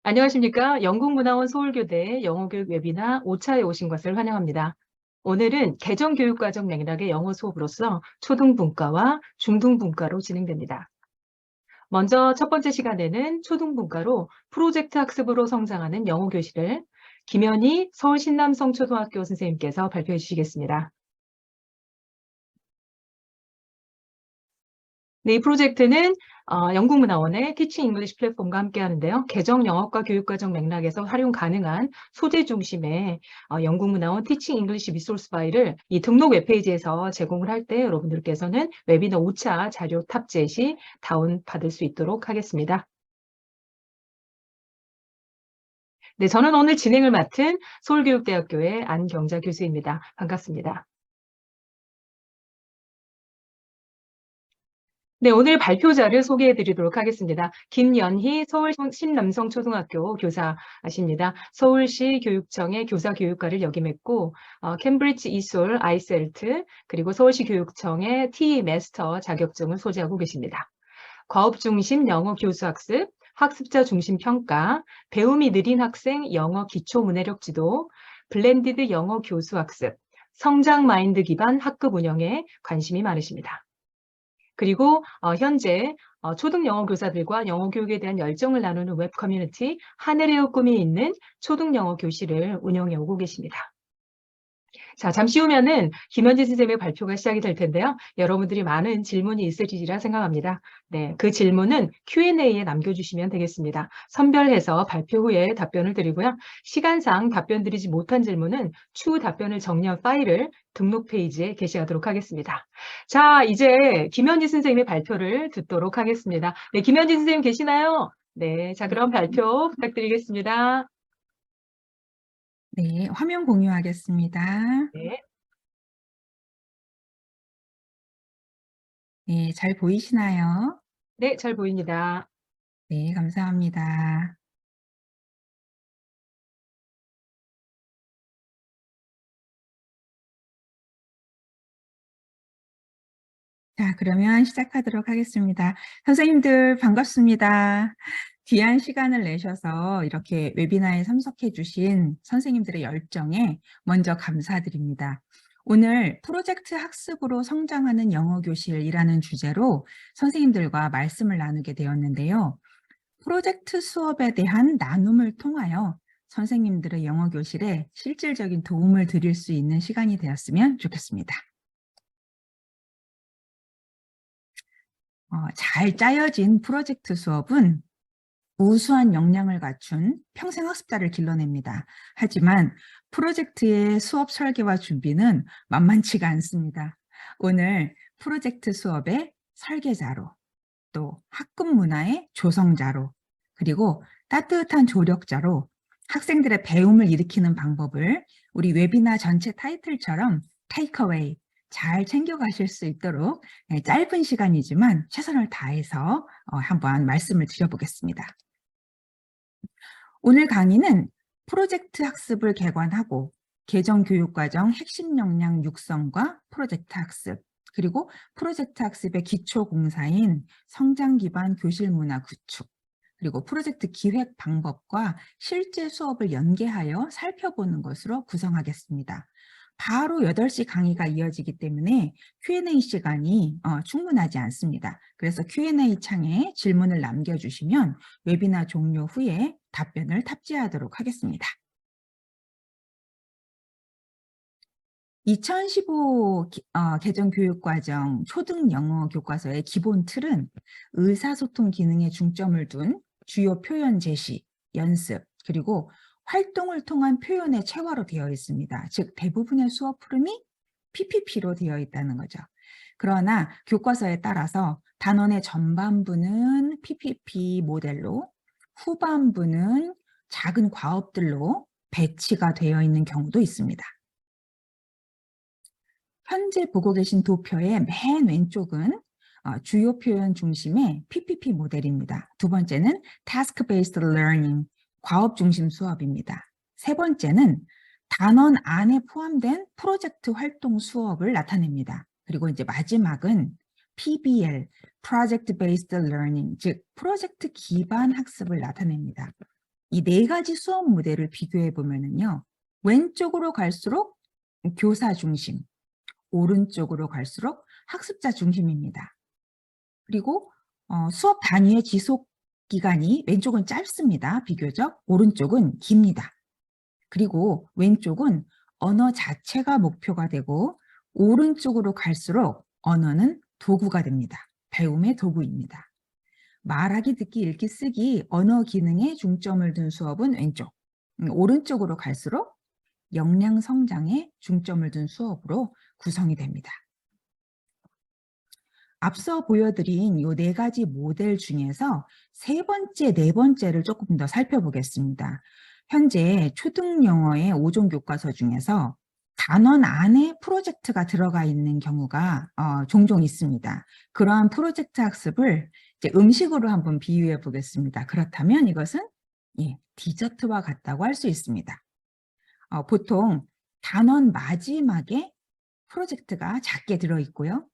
안녕하십니까? 영국문화원 서울교대 영어교육 웨비나 5차에 오신 것을 환영합니다. 오늘은 개정교육과정 맥락의 영어 수업으로서 초등분과와 중등분과로 진행됩니다. 먼저 첫 번째 시간에는 초등분과로 프로젝트 학습으로 성장하는 영어 교실을 김현희 서울 신남성초등학교 선생님께서 발표해 주시겠습니다. 네, 이 프로젝트는 영국문화원의 티칭 잉글리시 플랫폼과 함께 하는데요. 개정 영어과 교육과정 맥락에서 활용 가능한 소재 중심의 영국문화원 티칭 잉글리시 리소스 파일을 이 등록 웹페이지에서 제공을 할 때 여러분들께서는 웨비너 5차 자료 탑재 시 다운받을 수 있도록 하겠습니다. 네, 저는 오늘 진행을 맡은 서울교육대학교의 안경자 교수입니다. 반갑습니다. 네, 오늘 발표자를 소개해 드리도록 하겠습니다. 김연희 서울 신남성초등학교 교사십니다. 서울시 교육청의 교사교육과를 역임했고 캠브리지 이솔 아이셀트 그리고 서울시 교육청의 TE 마스터 자격증을 소지하고 계십니다. 과업 중심 영어 교수 학습, 학습자 중심 평가, 배움이 느린 학생 영어 기초 문해력 지도, 블렌디드 영어 교수 학습, 성장 마인드 기반 학급 운영에 관심이 많으십니다. 그리고 현재 초등 영어 교사들과 영어 교육에 대한 열정을 나누는 웹 커뮤니티 하늘의 꿈이 있는 초등 영어 교실을 운영해 오고 계십니다. 자, 잠시 후면은 김현지 선생님의 발표가 시작이 될 텐데요. 여러분들이 많은 질문이 있으리리라 생각합니다. 네, 그 질문은 Q&A에 남겨주시면 되겠습니다. 선별해서 발표 후에 답변을 드리고요. 시간상 답변 드리지 못한 질문은 추후 답변을 정리한 파일을 등록 페이지에 게시하도록 하겠습니다. 자, 이제 김현지 선생님의 발표를 듣도록 하겠습니다. 네, 김현지 선생님 계시나요? 네, 자, 그럼 발표 부탁드리겠습니다. 네, 화면 공유하겠습니다. 네. 네, 잘 보이시나요? 네, 잘 보입니다. 네, 감사합니다. 자, 그러면 시작하도록 하겠습니다. 선생님들 반갑습니다. 귀한 시간을 내셔서 이렇게 웨비나에 참석해 주신 선생님들의 열정에 먼저 감사드립니다. 오늘 프로젝트 학습으로 성장하는 영어 교실이라는 주제로 선생님들과 말씀을 나누게 되었는데요. 프로젝트 수업에 대한 나눔을 통하여 선생님들의 영어 교실에 실질적인 도움을 드릴 수 있는 시간이 되었으면 좋겠습니다. 잘 짜여진 프로젝트 수업은 우수한 역량을 갖춘 평생학습자를 길러냅니다. 하지만 프로젝트의 수업 설계와 준비는 만만치가 않습니다. 오늘 프로젝트 수업의 설계자로, 또 학급 문화의 조성자로, 그리고 따뜻한 조력자로 학생들의 배움을 일으키는 방법을 우리 웨비나 전체 타이틀처럼 테이크어웨이 잘 챙겨가실 수 있도록 짧은 시간이지만 최선을 다해서 한번 말씀을 드려보겠습니다. 오늘 강의는 프로젝트 학습을 개관하고 개정 교육과정 핵심 역량 육성과 프로젝트 학습, 그리고 프로젝트 학습의 기초 공사인 성장 기반 교실 문화 구축, 그리고 프로젝트 기획 방법과 실제 수업을 연계하여 살펴보는 것으로 구성하겠습니다. 바로 8시 강의가 이어지기 때문에 Q&A 시간이 충분하지 않습니다. 그래서 Q&A 창에 질문을 남겨주시면 웨비나 종료 후에 답변을 탑재하도록 하겠습니다. 2015 개정 교육과정 초등 영어 교과서의 기본 틀은 의사소통 기능에 중점을 둔 주요 표현 제시, 연습, 그리고 활동을 통한 표현의 체화로 되어 있습니다. 즉 대부분의 수업 흐름이 PPP로 되어 있다는 거죠. 그러나 교과서에 따라서 단원의 전반부는 PPP 모델로, 후반부는 작은 과업들로 배치가 되어 있는 경우도 있습니다. 현재 보고 계신 도표의 맨 왼쪽은 주요 표현 중심의 PPP 모델입니다. 두 번째는 Task Based Learning, 과업 중심 수업입니다. 세 번째는 단원 안에 포함된 프로젝트 활동 수업을 나타냅니다. 그리고 이제 마지막은 PBL, Project Based Learning, 즉 프로젝트 기반 학습을 나타냅니다. 이 네 가지 수업 모델을 비교해 보면은요. 왼쪽으로 갈수록 교사 중심, 오른쪽으로 갈수록 학습자 중심입니다. 그리고 수업 단위의 지속 기간이 왼쪽은 짧습니다. 비교적. 오른쪽은 깁니다. 그리고 왼쪽은 언어 자체가 목표가 되고 오른쪽으로 갈수록 언어는 도구가 됩니다. 배움의 도구입니다. 말하기, 듣기, 읽기, 쓰기, 언어 기능에 중점을 둔 수업은 왼쪽. 오른쪽으로 갈수록 역량 성장에 중점을 둔 수업으로 구성이 됩니다. 앞서 보여드린 이 네 가지 모델 중에서 세 번째, 네 번째를 조금 더 살펴보겠습니다. 현재 초등영어의 5종 교과서 중에서 단원 안에 프로젝트가 들어가 있는 경우가 종종 있습니다. 그러한 프로젝트 학습을 이제 음식으로 한번 비유해 보겠습니다. 그렇다면 이것은 디저트와 같다고 할 수 있습니다. 보통 단원 마지막에 프로젝트가 작게 들어있고요.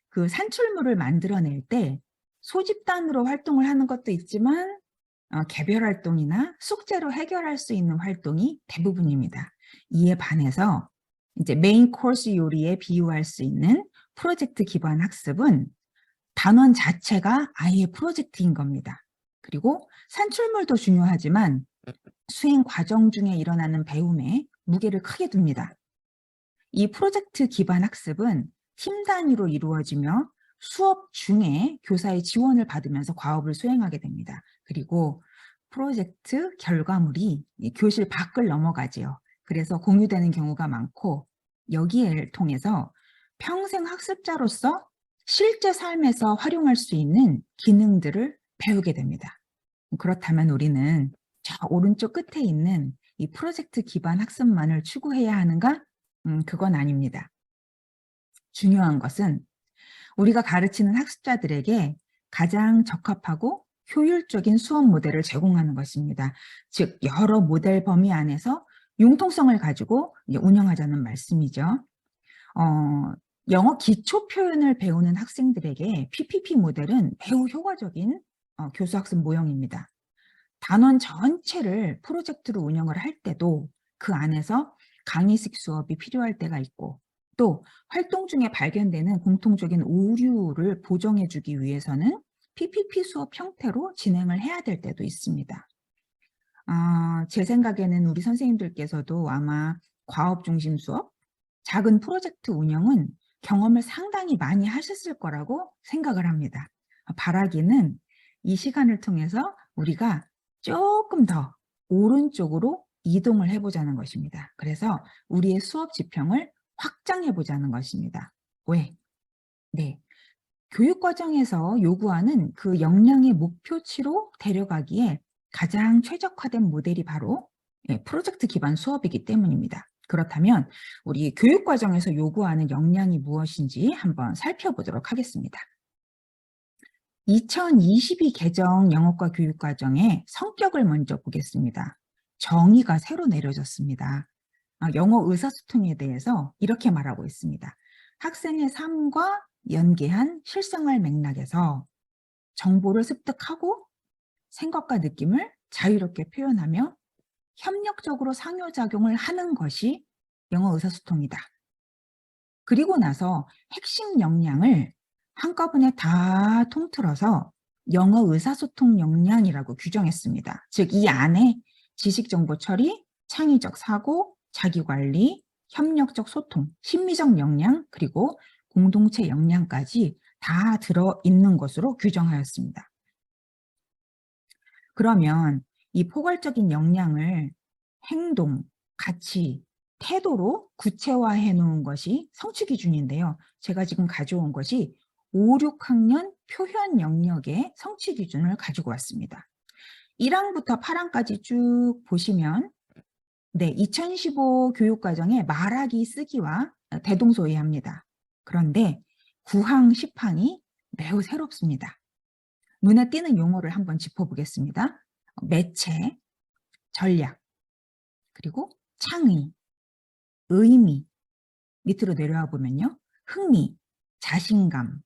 그 산출물을 만들어낼 때 소집단으로 활동을 하는 것도 있지만 개별 활동이나 숙제로 해결할 수 있는 활동이 대부분입니다. 이에 반해서 이제 메인 코스 요리에 비유할 수 있는 프로젝트 기반 학습은 단원 자체가 아예 프로젝트인 겁니다. 그리고 산출물도 중요하지만 수행 과정 중에 일어나는 배움에 무게를 크게 둡니다. 이 프로젝트 기반 학습은 팀 단위로 이루어지며 수업 중에 교사의 지원을 받으면서 과업을 수행하게 됩니다. 그리고 프로젝트 결과물이 교실 밖을 넘어가지요. 그래서 공유되는 경우가 많고 여기를 통해서 평생 학습자로서 실제 삶에서 활용할 수 있는 기능들을 배우게 됩니다. 그렇다면 우리는 저 오른쪽 끝에 있는 이 프로젝트 기반 학습만을 추구해야 하는가? 그건 아닙니다. 중요한 것은 우리가 가르치는 학습자들에게 가장 적합하고 효율적인 수업 모델을 제공하는 것입니다. 즉 여러 모델 범위 안에서 융통성을 가지고 운영하자는 말씀이죠. 영어 기초 표현을 배우는 학생들에게 PPP 모델은 매우 효과적인 교수학습 모형입니다. 단원 전체를 프로젝트로 운영을 할 때도 그 안에서 강의식 수업이 필요할 때가 있고 또 활동 중에 발견되는 공통적인 오류를 보정해주기 위해서는 PPP 수업 형태로 진행을 해야 될 때도 있습니다. 제 생각에는 우리 선생님들께서도 아마 과업 중심 수업, 작은 프로젝트 운영은 경험을 상당히 많이 하셨을 거라고 생각을 합니다. 바라기는 이 시간을 통해서 우리가 조금 더 오른쪽으로 이동을 해보자는 것입니다. 그래서 우리의 수업 지평을 확장해 보자는 것입니다. 왜? 네. 교육과정에서 요구하는 그 역량의 목표치로 데려가기에 가장 최적화된 모델이 바로 프로젝트 기반 수업이기 때문입니다. 그렇다면 우리 교육과정에서 요구하는 역량이 무엇인지 한번 살펴보도록 하겠습니다. 2022 개정 영어과 교육과정의 성격을 먼저 보겠습니다. 정의가 새로 내려졌습니다. 영어 의사소통에 대해서 이렇게 말하고 있습니다. 학생의 삶과 연계한 실생활 맥락에서 정보를 습득하고 생각과 느낌을 자유롭게 표현하며 협력적으로 상호작용을 하는 것이 영어 의사소통이다. 그리고 나서 핵심 역량을 한꺼번에 다 통틀어서 영어 의사소통 역량이라고 규정했습니다. 즉 이 안에 지식정보 처리, 창의적 사고, 자기관리, 협력적 소통, 심리적 역량, 그리고 공동체 역량까지 다 들어있는 것으로 규정하였습니다. 그러면 이 포괄적인 역량을 행동, 가치, 태도로 구체화해 놓은 것이 성취 기준인데요. 제가 지금 가져온 것이 5, 6학년 표현 영역의 성취 기준을 가지고 왔습니다. 1항부터 8항까지 쭉 보시면 2015 교육과정에 말하기, 쓰기와 대동소이합니다. 그런데 9항, 10항이 매우 새롭습니다. 눈에 띄는 용어를 한번 짚어보겠습니다. 매체, 전략, 그리고 창의, 의미, 밑으로 내려와 보면요. 흥미, 자신감,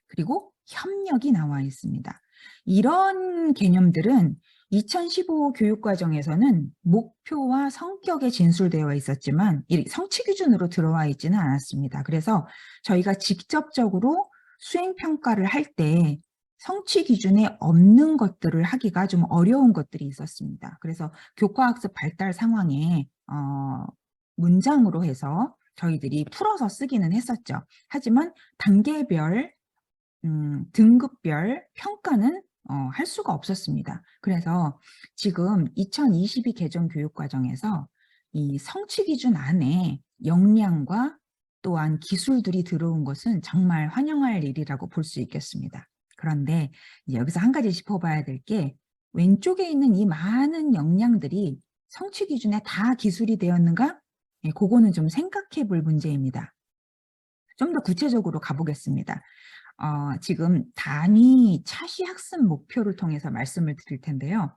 그리고 협력이 나와 있습니다. 이런 개념들은 2015 교육과정에서는 목표와 성격에 진술되어 있었지만 이 성취 기준으로 들어와 있지는 않았습니다. 그래서 저희가 직접적으로 수행평가를 할 때 성취 기준에 없는 것들을 하기가 좀 어려운 것들이 있었습니다. 그래서 교과학습 발달 상황에 문장으로 해서 저희들이 풀어서 쓰기는 했었죠. 하지만 단계별, 등급별 평가는 할 수가 없었습니다. 그래서 지금 2022 개정 교육과정에서 이 성취 기준 안에 역량과 또한 기술들이 들어온 것은 정말 환영할 일이라고 볼 수 있겠습니다. 그런데 이제 여기서 한 가지 짚어봐야 될 게 왼쪽에 있는 이 많은 역량들이 성취 기준에 다 기술이 되었는가? 예, 그거는 좀 생각해 볼 문제입니다. 좀 더 구체적으로 가보겠습니다. 지금 단위 차시 학습 목표를 통해서 말씀을 드릴 텐데요.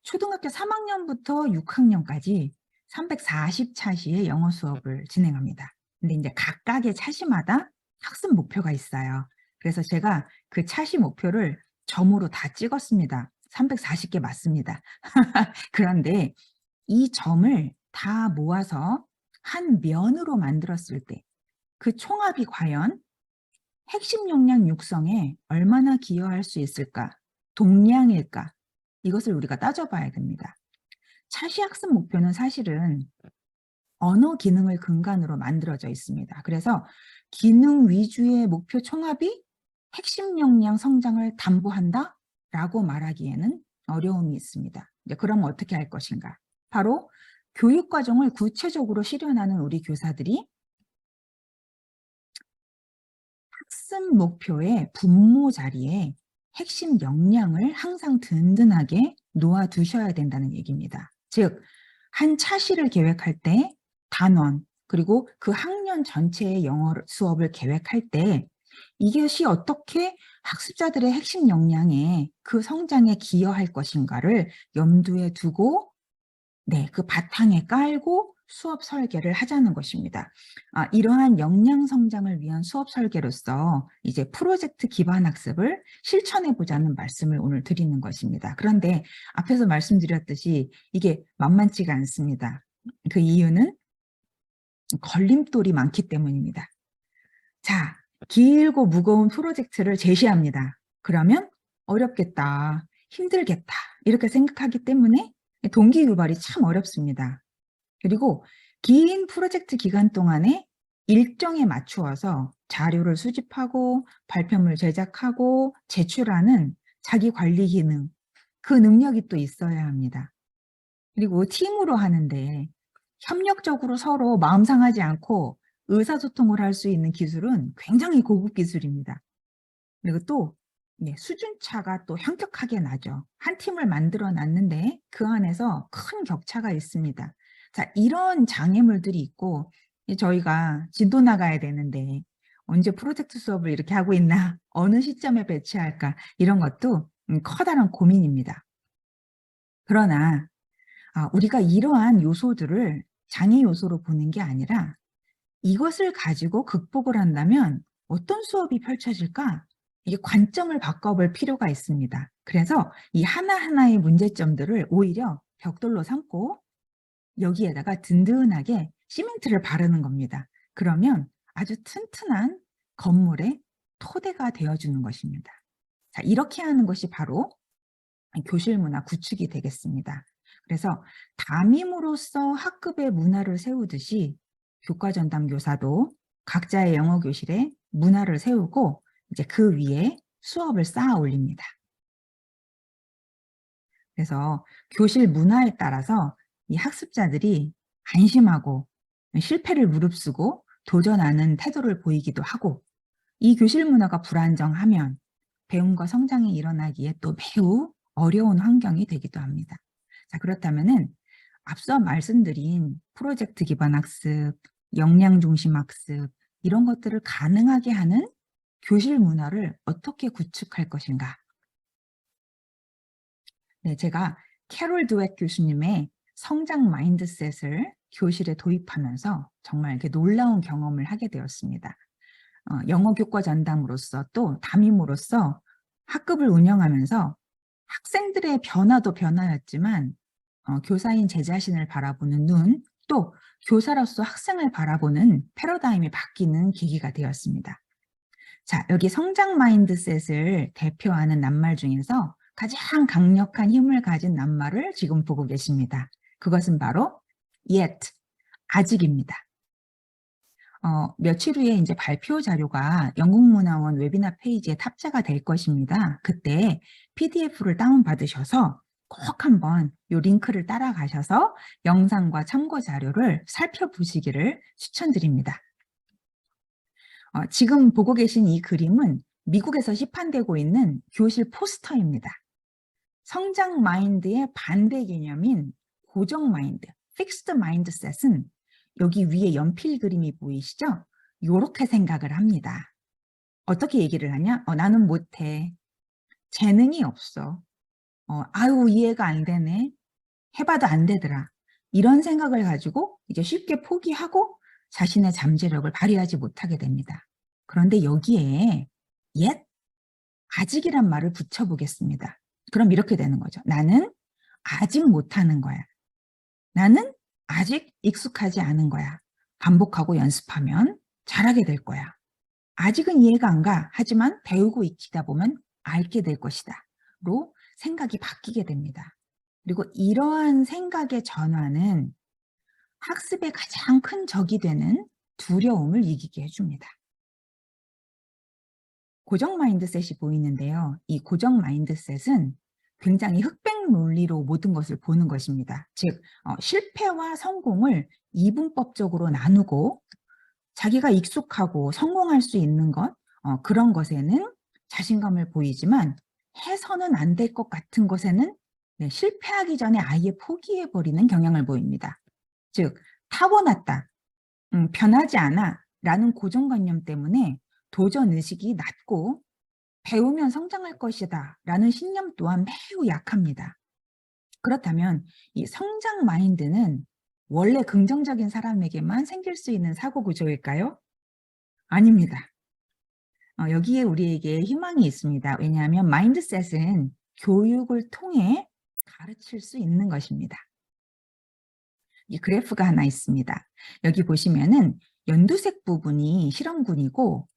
초등학교 3학년부터 6학년까지 340 차시의 영어 수업을 진행합니다. 근데 이제 각각의 차시마다 학습 목표가 있어요. 그래서 제가 그 차시 목표를 점으로 다 찍었습니다. 340개 맞습니다. 그런데 이 점을 다 모아서 한 면으로 만들었을 때 그 총합이 과연 핵심 역량 육성에 얼마나 기여할 수 있을까? 동량일까? 이것을 우리가 따져봐야 됩니다. 차시 학습 목표는 사실은 언어 기능을 근간으로 만들어져 있습니다. 그래서 기능 위주의 목표 총합이 핵심 역량 성장을 담보한다? 라고 말하기에는 어려움이 있습니다. 이제 그럼 어떻게 할 것인가? 바로 교육과정을 구체적으로 실현하는 우리 교사들이 학습 목표의 분모 자리에 핵심 역량을 항상 든든하게 놓아두셔야 된다는 얘기입니다. 즉, 한 차시를 계획할 때 단원, 그리고 그 학년 전체의 영어 수업을 계획할 때 이것이 어떻게 학습자들의 핵심 역량에 그 성장에 기여할 것인가를 염두에 두고 그 바탕에 깔고 수업 설계를 하자는 것입니다. 이러한 역량 성장을 위한 수업 설계로서 이제 프로젝트 기반 학습을 실천해 보자는 말씀을 오늘 드리는 것입니다. 그런데 앞에서 말씀드렸듯이 이게 만만치가 않습니다. 그 이유는 걸림돌이 많기 때문입니다. 자, 길고 무거운 프로젝트를 제시합니다. 그러면 어렵겠다, 힘들겠다 이렇게 생각하기 때문에 동기유발이 참 어렵습니다. 그리고 긴 프로젝트 기간 동안에 일정에 맞추어서 자료를 수집하고 발표물 제작하고 제출하는 자기 관리 기능, 그 능력이 또 있어야 합니다. 그리고 팀으로 하는데 협력적으로 서로 마음 상하지 않고 의사소통을 할 수 있는 기술은 굉장히 고급 기술입니다. 그리고 또 수준차가 또 현격하게 나죠. 한 팀을 만들어 놨는데 그 안에서 큰 격차가 있습니다. 자, 이런 장애물들이 있고 저희가 진도 나가야 되는데 언제 프로젝트 수업을 이렇게 하고 있나, 어느 시점에 배치할까, 이런 것도 커다란 고민입니다. 그러나 우리가 이러한 요소들을 장애 요소로 보는 게 아니라 이것을 가지고 극복을 한다면 어떤 수업이 펼쳐질까? 이게 관점을 바꿔볼 필요가 있습니다. 그래서 이 하나하나의 문제점들을 오히려 벽돌로 삼고 여기에다가 든든하게 시멘트를 바르는 겁니다. 그러면 아주 튼튼한 건물의 토대가 되어주는 것입니다. 자, 이렇게 하는 것이 바로 교실 문화 구축이 되겠습니다. 그래서 담임으로서 학급의 문화를 세우듯이 교과 전담 교사도 각자의 영어 교실에 문화를 세우고 이제 그 위에 수업을 쌓아 올립니다. 그래서 교실 문화에 따라서 이 학습자들이 안심하고 실패를 무릅쓰고 도전하는 태도를 보이기도 하고, 이 교실 문화가 불안정하면 배움과 성장이 일어나기에 또 매우 어려운 환경이 되기도 합니다. 자, 그렇다면은 앞서 말씀드린 프로젝트 기반 학습, 역량 중심 학습, 이런 것들을 가능하게 하는 교실 문화를 어떻게 구축할 것인가? 제가 캐롤 드웻 교수님의 성장 마인드셋을 교실에 도입하면서 정말 이렇게 놀라운 경험을 하게 되었습니다. 영어 교과 전담으로서 또 담임으로서 학급을 운영하면서 학생들의 변화도 변화였지만 교사인 제 자신을 바라보는 눈, 또 교사로서 학생을 바라보는 패러다임이 바뀌는 계기가 되었습니다. 자, 여기 성장 마인드셋을 대표하는 낱말 중에서 가장 강력한 힘을 가진 낱말을 지금 보고 계십니다. 그것은 바로 yet, 아직입니다. 며칠 후에 이제 발표 자료가 영국문화원 웨비나 페이지에 탑재가 될 것입니다. 그때 PDF를 다운받으셔서 꼭 한번 이 링크를 따라가셔서 영상과 참고 자료를 살펴보시기를 추천드립니다. 지금 보고 계신 이 그림은 미국에서 시판되고 있는 교실 포스터입니다. 성장 마인드의 반대 개념인 고정 마인드, fixed mindset은 여기 위에 연필 그림이 보이시죠? 이렇게 생각을 합니다. 어떻게 얘기를 하냐? 나는 못해. 재능이 없어. 아유, 이해가 안 되네. 해봐도 안 되더라. 이런 생각을 가지고 이제 쉽게 포기하고 자신의 잠재력을 발휘하지 못하게 됩니다. 그런데 여기에 yet, 아직이란 말을 붙여보겠습니다. 그럼 이렇게 되는 거죠. 나는 아직 못하는 거야. 나는 아직 익숙하지 않은 거야. 반복하고 연습하면 잘하게 될 거야. 아직은 이해가 안 가. 하지만 배우고 익히다 보면 알게 될 것이다. 로 생각이 바뀌게 됩니다. 그리고 이러한 생각의 전환은 학습의 가장 큰 적이 되는 두려움을 이기게 해줍니다. 고정 마인드셋이 보이는데요. 이 고정 마인드셋은 굉장히 흑백 논리로 모든 것을 보는 것입니다. 즉, 실패와 성공을 이분법적으로 나누고 자기가 익숙하고 성공할 수 있는 것, 그런 것에는 자신감을 보이지만 해서는 안 될 것 같은 것에는 실패하기 전에 아예 포기해버리는 경향을 보입니다. 즉, 타고났다, 변하지 않아 라는 고정관념 때문에 도전의식이 낮고 배우면 성장할 것이다 라는 신념 또한 매우 약합니다. 그렇다면 이 성장 마인드는 원래 긍정적인 사람에게만 생길 수 있는 사고 구조일까요? 아닙니다. 여기에 우리에게 희망이 있습니다. 왜냐하면 마인드셋은 교육을 통해 가르칠 수 있는 것입니다. 이 그래프가 하나 있습니다. 여기 보시면은 연두색 부분이 실험군이고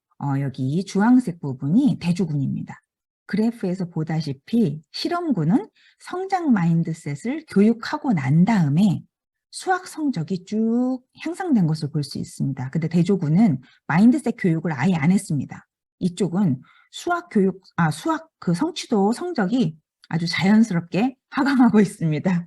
여기 주황색 부분이 대주군입니다. 그래프에서 보다시피 실험군은 성장 마인드셋을 교육하고 난 다음에 수학 성적이 쭉 향상된 것을 볼 수 있습니다. 근데 대조군은 마인드셋 교육을 아예 안 했습니다. 이쪽은 수학 그 성취도 성적이 아주 자연스럽게 하강하고 있습니다.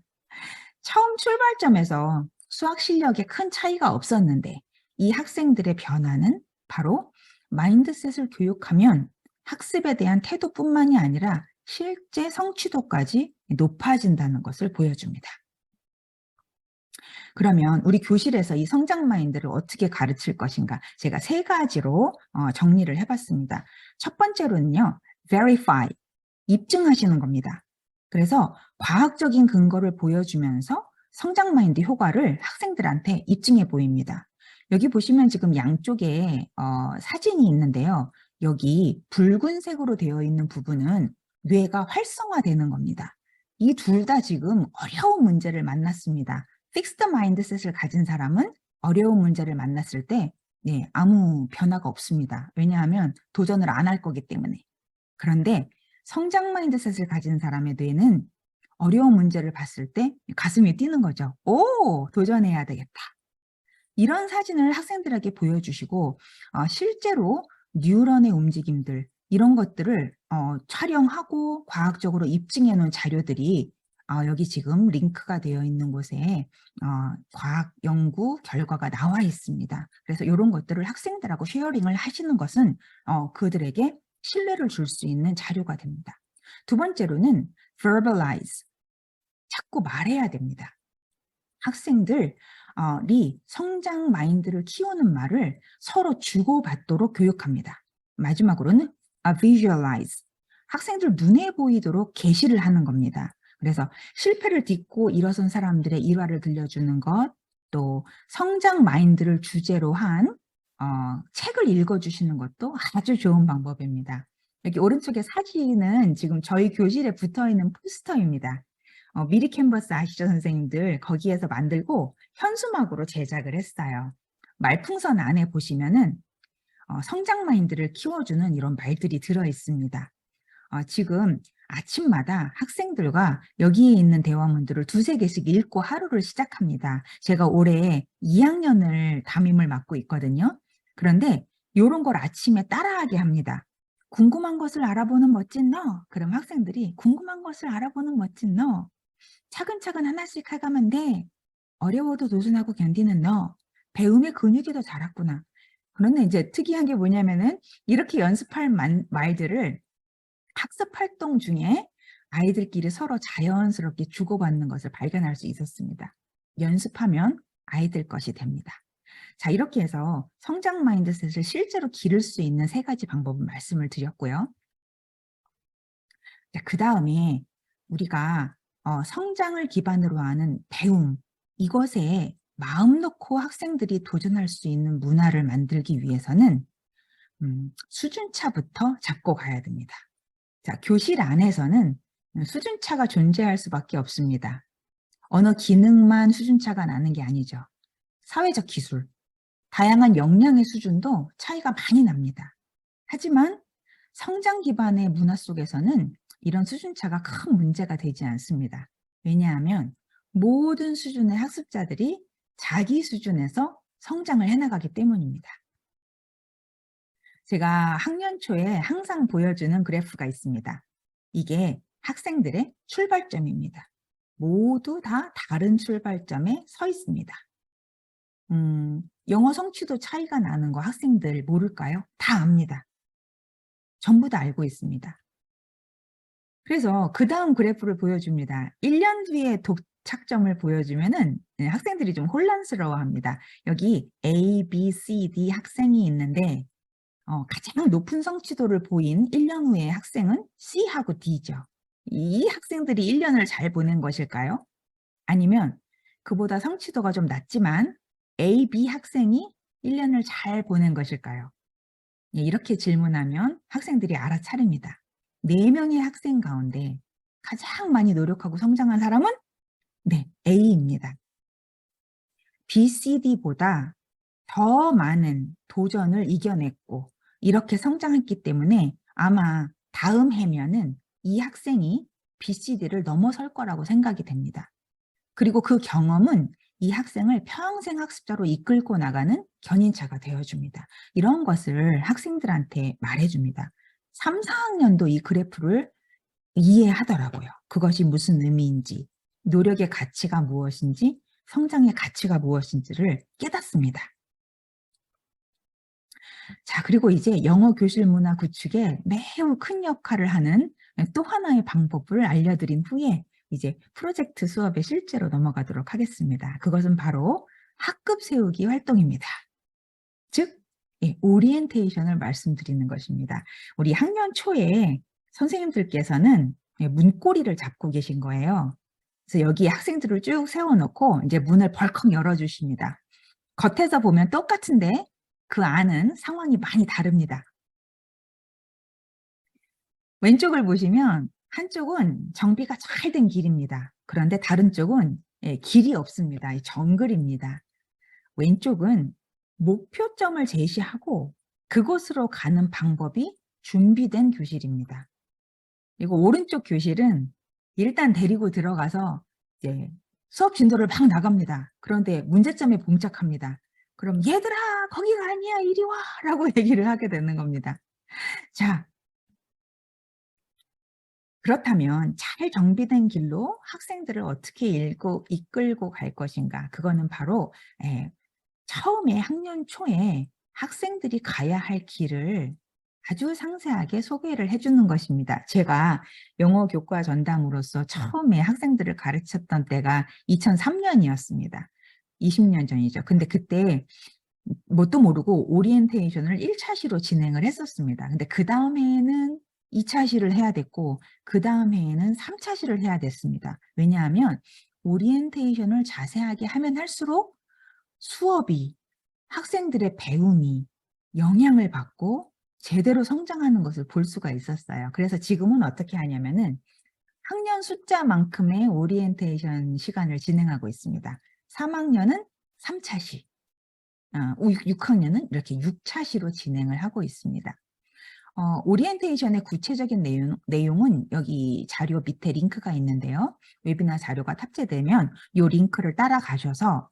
처음 출발점에서 수학 실력에 큰 차이가 없었는데 이 학생들의 변화는 바로 마인드셋을 교육하면 학습에 대한 태도뿐만이 아니라 실제 성취도까지 높아진다는 것을 보여줍니다. 그러면 우리 교실에서 이 성장 마인드를 어떻게 가르칠 것인가? 제가 3가지로 정리를 해봤습니다. 첫 번째로는요, verify, 입증하시는 겁니다. 그래서 과학적인 근거를 보여주면서 성장 마인드 효과를 학생들한테 입증해 보입니다. 여기 보시면 지금 양쪽에 사진이 있는데요. 여기 붉은색으로 되어 있는 부분은 뇌가 활성화되는 겁니다. 이 둘 다 지금 어려운 문제를 만났습니다. 픽스드 마인드셋을 가진 사람은 어려운 문제를 만났을 때 아무 변화가 없습니다. 왜냐하면 도전을 안 할 거기 때문에. 그런데 성장 마인드셋을 가진 사람의 뇌는 어려운 문제를 봤을 때 가슴이 뛰는 거죠. 오, 도전해야 되겠다. 이런 사진을 학생들에게 보여주시고 실제로 뉴런의 움직임들 이런 것들을 촬영하고 과학적으로 입증해 놓은 자료들이 여기 지금 링크가 되어 있는 곳에 과학 연구 결과가 나와 있습니다. 그래서 이런 것들을 학생들하고 쉐어링을 하시는 것은 그들에게 신뢰를 줄 수 있는 자료가 됩니다. 두 번째로는 verbalize, 자꾸 말해야 됩니다. 학생들이 성장 마인드를 키우는 말을 서로 주고받도록 교육합니다. 마지막으로는 visualize, 학생들 눈에 보이도록 게시를 하는 겁니다. 그래서 실패를 딛고 일어선 사람들의 일화를 들려주는 것, 또 성장 마인드를 주제로 한 책을 읽어주시는 것도 아주 좋은 방법입니다. 여기 오른쪽에 사진은 지금 저희 교실에 붙어있는 포스터입니다. 미리 캔버스 아시죠, 선생님들? 거기에서 만들고 현수막으로 제작을 했어요. 말풍선 안에 보시면은 성장 마인드를 키워주는 이런 말들이 들어있습니다. 지금 아침마다 학생들과 여기에 있는 대화문들을 두세 개씩 읽고 하루를 시작합니다. 제가 올해 2학년을 담임을 맡고 있거든요. 그런데 이런 걸 아침에 따라하게 합니다. 궁금한 것을 알아보는 멋진 너. 그럼 학생들이 궁금한 것을 알아보는 멋진 너. 차근차근 하나씩 해가면 돼. 어려워도 도전하고 견디는 너. 배움의 근육이 더 자랐구나. 그런데 이제 특이한 게 뭐냐면은 이렇게 연습할 말들을 학습 활동 중에 아이들끼리 서로 자연스럽게 주고받는 것을 발견할 수 있었습니다. 연습하면 아이들 것이 됩니다. 자, 이렇게 해서 성장 마인드셋을 실제로 기를 수 있는 3가지 방법을 말씀을 드렸고요. 그 다음에 우리가 성장을 기반으로 하는 배움, 이것에 마음 놓고 학생들이 도전할 수 있는 문화를 만들기 위해서는 수준차부터 잡고 가야 됩니다. 자, 교실 안에서는 수준차가 존재할 수밖에 없습니다. 언어 기능만 수준차가 나는 게 아니죠. 사회적 기술, 다양한 역량의 수준도 차이가 많이 납니다. 하지만 성장 기반의 문화 속에서는 이런 수준차가 큰 문제가 되지 않습니다. 왜냐하면 모든 수준의 학습자들이 자기 수준에서 성장을 해나가기 때문입니다. 제가 학년 초에 항상 보여주는 그래프가 있습니다. 이게 학생들의 출발점입니다. 모두 다 다른 출발점에 서 있습니다. 영어 성취도 차이가 나는 거 학생들 모를까요? 다 압니다. 전부 다 알고 있습니다. 그래서 그 다음 그래프를 보여줍니다. 1년 뒤에 도착점을 보여주면은 학생들이 좀 혼란스러워합니다. 여기 A, B, C, D 학생이 있는데 가장 높은 성취도를 보인 1년 후의 학생은 C하고 D죠. 이 학생들이 1년을 잘 보낸 것일까요? 아니면 그보다 성취도가 좀 낮지만 A, B 학생이 1년을 잘 보낸 것일까요? 이렇게 질문하면 학생들이 알아차립니다. 4명의 학생 가운데 가장 많이 노력하고 성장한 사람은 네, A입니다. B, C, D보다 더 많은 도전을 이겨냈고 이렇게 성장했기 때문에 아마 다음 해면은 이 학생이 B, C, D를 넘어설 거라고 생각이 됩니다. 그리고 그 경험은 이 학생을 평생 학습자로 이끌고 나가는 견인차가 되어줍니다. 이런 것을 학생들한테 말해줍니다. 3, 4학년도 이 그래프를 이해하더라고요. 그것이 무슨 의미인지, 노력의 가치가 무엇인지, 성장의 가치가 무엇인지를 깨닫습니다. 자, 그리고 이제 영어 교실 문화 구축에 매우 큰 역할을 하는 또 하나의 방법을 알려드린 후에 이제 프로젝트 수업에 실제로 넘어가도록 하겠습니다. 그것은 바로 학급 세우기 활동입니다. 즉, 오리엔테이션을 말씀드리는 것입니다. 우리 학년 초에 선생님들께서는 문고리를 잡고 계신 거예요. 그래서 여기 학생들을 쭉 세워놓고 이제 문을 벌컥 열어주십니다. 겉에서 보면 똑같은데 그 안은 상황이 많이 다릅니다. 왼쪽을 보시면 한쪽은 정비가 잘 된 길입니다. 그런데 다른 쪽은 길이 없습니다. 정글입니다. 왼쪽은 목표점을 제시하고 그곳으로 가는 방법이 준비된 교실입니다. 그리고 오른쪽 교실은 일단 데리고 들어가서 이제 수업 진도를 막 나갑니다. 그런데 문제점에 봉착합니다. 그럼 얘들아 거기가 아니야 이리 와 라고 얘기를 하게 되는 겁니다. 자, 그렇다면 잘 정비된 길로 학생들을 어떻게 이끌고 갈 것인가? 그거는 바로 처음에 학년 초에 학생들이 가야 할 길을 아주 상세하게 소개를 해주는 것입니다. 제가 영어 교과 전담으로서 처음에 학생들을 가르쳤던 때가 2003년이었습니다. 20년 전이죠. 근데 그때 뭣도 모르고 오리엔테이션을 1차시로 진행을 했었습니다. 근데 그 다음에는 2차시를 해야 됐고 그 다음 해에는 3차시를 해야 됐습니다. 왜냐하면 오리엔테이션을 자세하게 하면 할수록 수업이 학생들의 배움이 영향을 받고 제대로 성장하는 것을 볼 수가 있었어요. 그래서 지금은 어떻게 하냐면은 학년 숫자만큼의 오리엔테이션 시간을 진행하고 있습니다. 3학년은 3차시, 6학년은 이렇게 6차시로 진행을 하고 있습니다. 오리엔테이션의 구체적인 내용은 여기 자료 밑에 링크가 있는데요. 웨비나 자료가 탑재되면 이 링크를 따라가셔서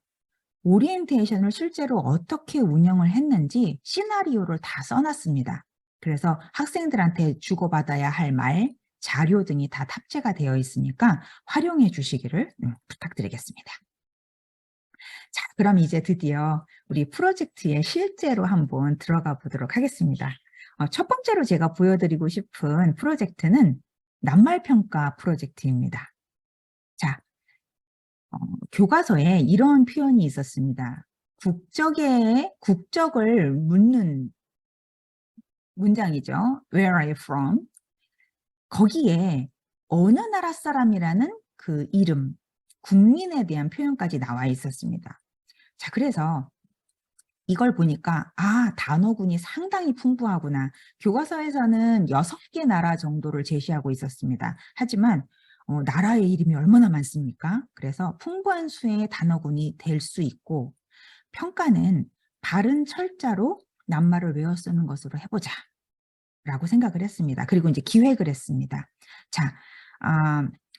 오리엔테이션을 실제로 어떻게 운영을 했는지 시나리오를 다 써놨습니다. 그래서 학생들한테 주고받아야 할 말, 자료 등이 다 탑재가 되어 있으니까 활용해 주시기를 부탁드리겠습니다. 자, 그럼 이제 드디어 우리 프로젝트에 실제로 한번 들어가 보도록 하겠습니다. 첫 번째로 제가 보여드리고 싶은 프로젝트는 낱말평가 프로젝트입니다. 자, 교과서에 이런 표현이 있었습니다. 국적을 묻는 문장이죠. Where are you from? 거기에 어느 나라 사람이라는 그 이름, 국민에 대한 표현까지 나와 있었습니다. 자, 그래서 이걸 보니까 단어군이 상당히 풍부하구나. 교과서에서는 6개 나라 정도를 제시하고 있었습니다. 하지만 나라의 이름이 얼마나 많습니까? 그래서 풍부한 수의 단어군이 될 수 있고 평가는 바른 철자로 낱말을 외워 쓰는 것으로 해보자 라고 생각을 했습니다. 그리고 이제 기획을 했습니다. 자,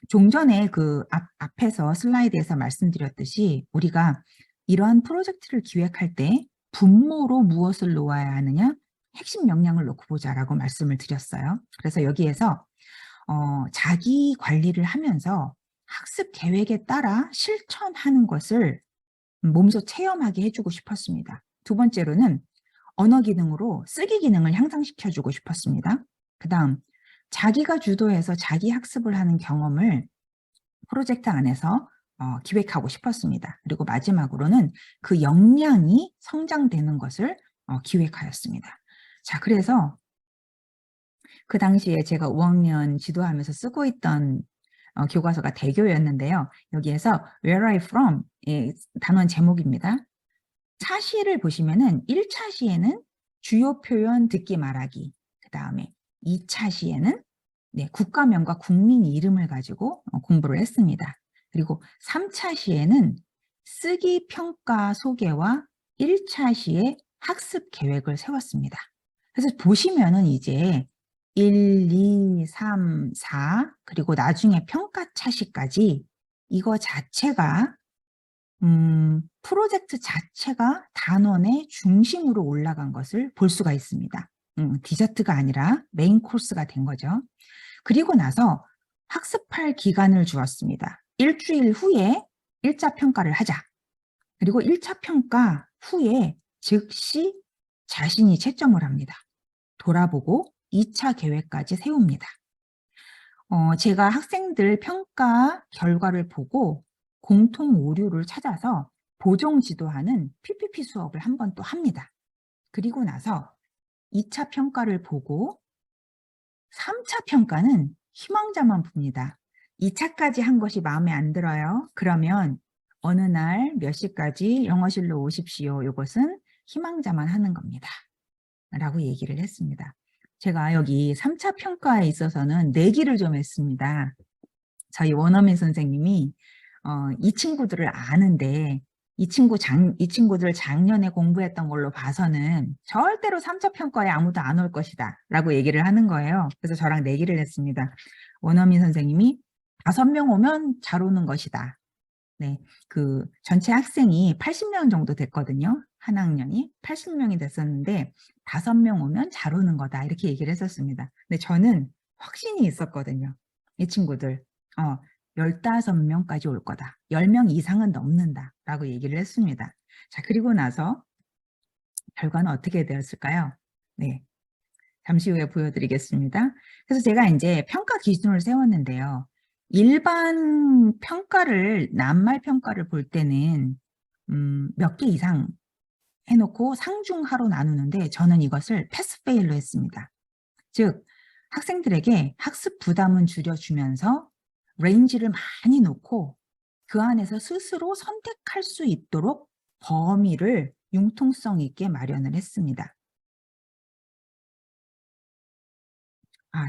종전에 그 앞에서 슬라이드에서 말씀드렸듯이 우리가 이러한 프로젝트를 기획할 때 분모로 무엇을 놓아야 하느냐? 핵심 역량을 놓고 보자라고 말씀을 드렸어요. 그래서 여기에서 자기 관리를 하면서 학습 계획에 따라 실천하는 것을 몸소 체험하게 해주고 싶었습니다. 두 번째로는 언어 기능으로 쓰기 기능을 향상시켜주고 싶었습니다. 그 다음, 자기가 주도해서 자기 학습을 하는 경험을 프로젝트 안에서 기획하고 싶었습니다. 그리고 마지막으로는 그 역량이 성장되는 것을 기획하였습니다. 자, 그래서 그 당시에 제가 5학년 지도하면서 쓰고 있던 교과서가 대교였는데요. 여기에서 Where are you from? 단원 제목입니다. 차시를 보시면은 1차 시에는 주요 표현 듣기 말하기, 그 다음에 2차 시에는 국가명과 국민 이름을 가지고 공부를 했습니다. 그리고 3차 시에는 쓰기 평가 소개와 1차 시에 학습 계획을 세웠습니다. 그래서 보시면은 이제 1, 2, 3, 4 그리고 나중에 평가 차시까지 이거 자체가 프로젝트 자체가 단원의 중심으로 올라간 것을 볼 수가 있습니다. 디저트가 아니라 메인 코스가 된 거죠. 그리고 나서 학습할 기간을 주었습니다. 일주일 후에 1차 평가를 하자. 그리고 1차 평가 후에 즉시 자신이 채점을 합니다. 돌아보고 2차 계획까지 세웁니다. 제가 학생들 평가 결과를 보고 공통 오류를 찾아서 보정 지도하는 PPP 수업을 한 번 또 합니다. 그리고 나서 2차 평가를 보고 3차 평가는 희망자만 봅니다. 2차까지 한 것이 마음에 안 들어요. 그러면 어느 날 몇 시까지 영어실로 오십시오. 이것은 희망자만 하는 겁니다. 라고 얘기를 했습니다. 제가 여기 3차 평가에 있어서는 내기를 좀 했습니다. 저희 원어민 선생님이 이 친구들을 아는데 이 친구들 작년에 공부했던 걸로 봐서는 절대로 3차 평가에 아무도 안 올 것이다 라고 얘기를 하는 거예요. 그래서 저랑 내기를 했습니다. 원어민 선생님이 5명 오면 잘 오는 것이다. 네, 그 전체 학생이 80명 정도 됐거든요. 한 학년이 80명이 됐었는데 5명 오면 잘 오는 거다 이렇게 얘기를 했었습니다. 근데 저는 확신이 있었거든요. 이 친구들 15명까지 올 거다. 10명 이상은 넘는다 라고 얘기를 했습니다. 자, 그리고 나서 결과는 어떻게 되었을까요? 네, 잠시 후에 보여드리겠습니다. 그래서 제가 이제 평가 기준을 세웠는데요. 일반 평가를, 낱말 평가를 볼 때는 몇 개 이상 해놓고 상중하로 나누는데 저는 이것을 패스페일로 했습니다. 즉 학생들에게 학습 부담은 줄여주면서 레인지를 많이 놓고 그 안에서 스스로 선택할 수 있도록 범위를 융통성 있게 마련을 했습니다.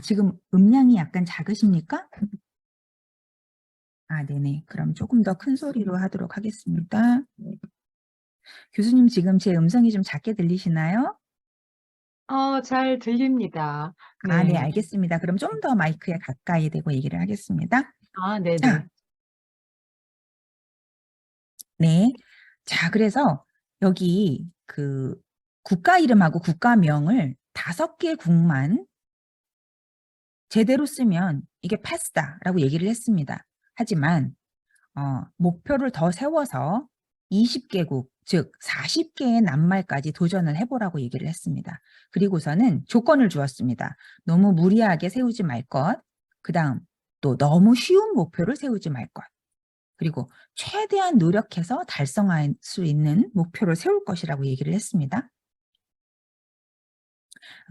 지금 음량이 약간 작으십니까? 네네. 그럼 조금 더 큰 소리로 하도록 하겠습니다. 교수님, 지금 제 음성이 좀 작게 들리시나요? 잘 들립니다. 네, 네. 알겠습니다. 그럼 좀 더 마이크에 가까이 대고 얘기를 하겠습니다. 네네. 자, 네. 자, 그래서 여기 그 국가 이름하고 국가명을 5개 국만 제대로 쓰면 이게 패스다라고 얘기를 했습니다. 하지만 목표를 더 세워서 20개국, 즉 40개의 낱말까지 도전을 해보라고 얘기를 했습니다. 그리고서는 조건을 주었습니다. 너무 무리하게 세우지 말 것, 그 다음 또 너무 쉬운 목표를 세우지 말 것, 그리고 최대한 노력해서 달성할 수 있는 목표를 세울 것이라고 얘기를 했습니다.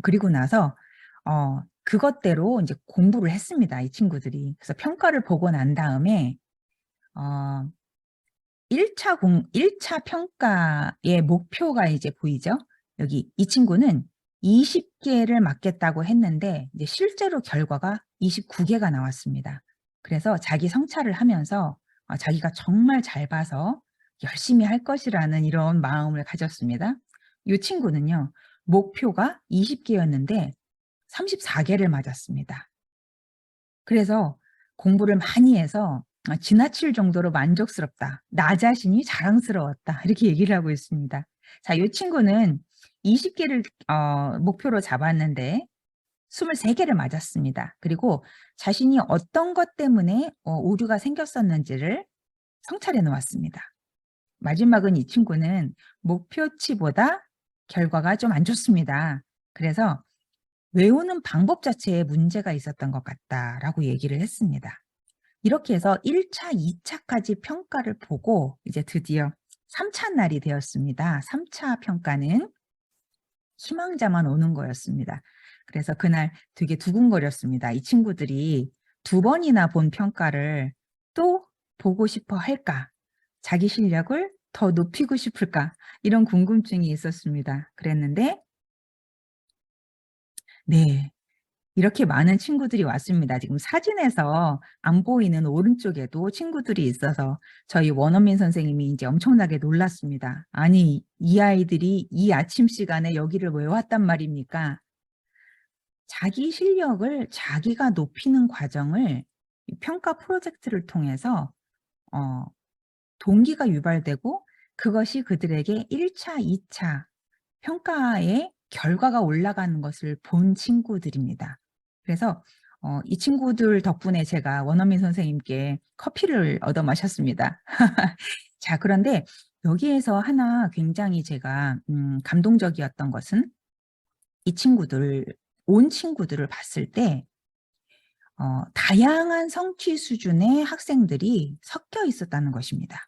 그리고 나서 그것대로 이제 공부를 했습니다. 이 친구들이. 그래서 평가를 보고 난 다음에 1차 평가의 목표가 이제 보이죠? 여기 이 친구는 20개를 맞겠다고 했는데 이제 실제로 결과가 29개가 나왔습니다. 그래서 자기 성찰을 하면서 자기가 정말 잘 봐서 열심히 할 것이라는 이런 마음을 가졌습니다. 이 친구는요, 목표가 20개였는데 34개를 맞았습니다. 그래서 공부를 많이 해서 지나칠 정도로 만족스럽다. 나 자신이 자랑스러웠다. 이렇게 얘기를 하고 있습니다. 자, 이 친구는 20개를 목표로 잡았는데 23개를 맞았습니다. 그리고 자신이 어떤 것 때문에 오류가 생겼었는지를 성찰해 놓았습니다. 마지막은 이 친구는 목표치보다 결과가 좀 안 좋습니다. 그래서 외우는 방법 자체에 문제가 있었던 것 같다라고 얘기를 했습니다. 이렇게 해서 1차, 2차까지 평가를 보고 이제 드디어 3차 날이 되었습니다. 3차 평가는 희망자만 오는 거였습니다. 그래서 그날 되게 두근거렸습니다. 이 친구들이 2번이나 본 평가를 또 보고 싶어 할까? 자기 실력을 더 높이고 싶을까? 이런 궁금증이 있었습니다. 그랬는데 네. 이렇게 많은 친구들이 왔습니다. 지금 사진에서 안 보이는 오른쪽에도 친구들이 있어서 저희 원어민 선생님이 이제 엄청나게 놀랐습니다. 아니, 이 아이들이 이 아침 시간에 여기를 왜 왔단 말입니까? 자기 실력을 자기가 높이는 과정을 이 평가 프로젝트를 통해서 동기가 유발되고 그것이 그들에게 1차, 2차 평가의 결과가 올라가는 것을 본 친구들입니다. 그래서 이 친구들 덕분에 제가 원어민 선생님께 커피를 얻어 마셨습니다. 자, 그런데 여기에서 하나 굉장히 제가 감동적이었던 것은 이 친구들, 온 친구들을 봤을 때 다양한 성취 수준의 학생들이 섞여 있었다는 것입니다.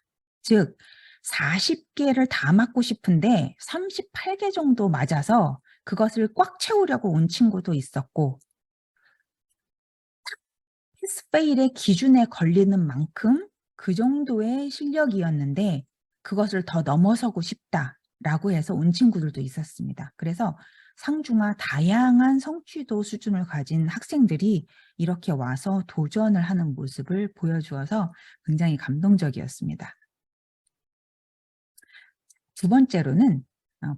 즉 40개를 다 맞고 싶은데 38개 정도 맞아서 그것을 꽉 채우려고 온 친구도 있었고 패스페일의 기준에 걸리는 만큼 그 정도의 실력이었는데 그것을 더 넘어서고 싶다라고 해서 온 친구들도 있었습니다. 그래서 상중하 다양한 성취도 수준을 가진 학생들이 이렇게 와서 도전을 하는 모습을 보여주어서 굉장히 감동적이었습니다. 두 번째로는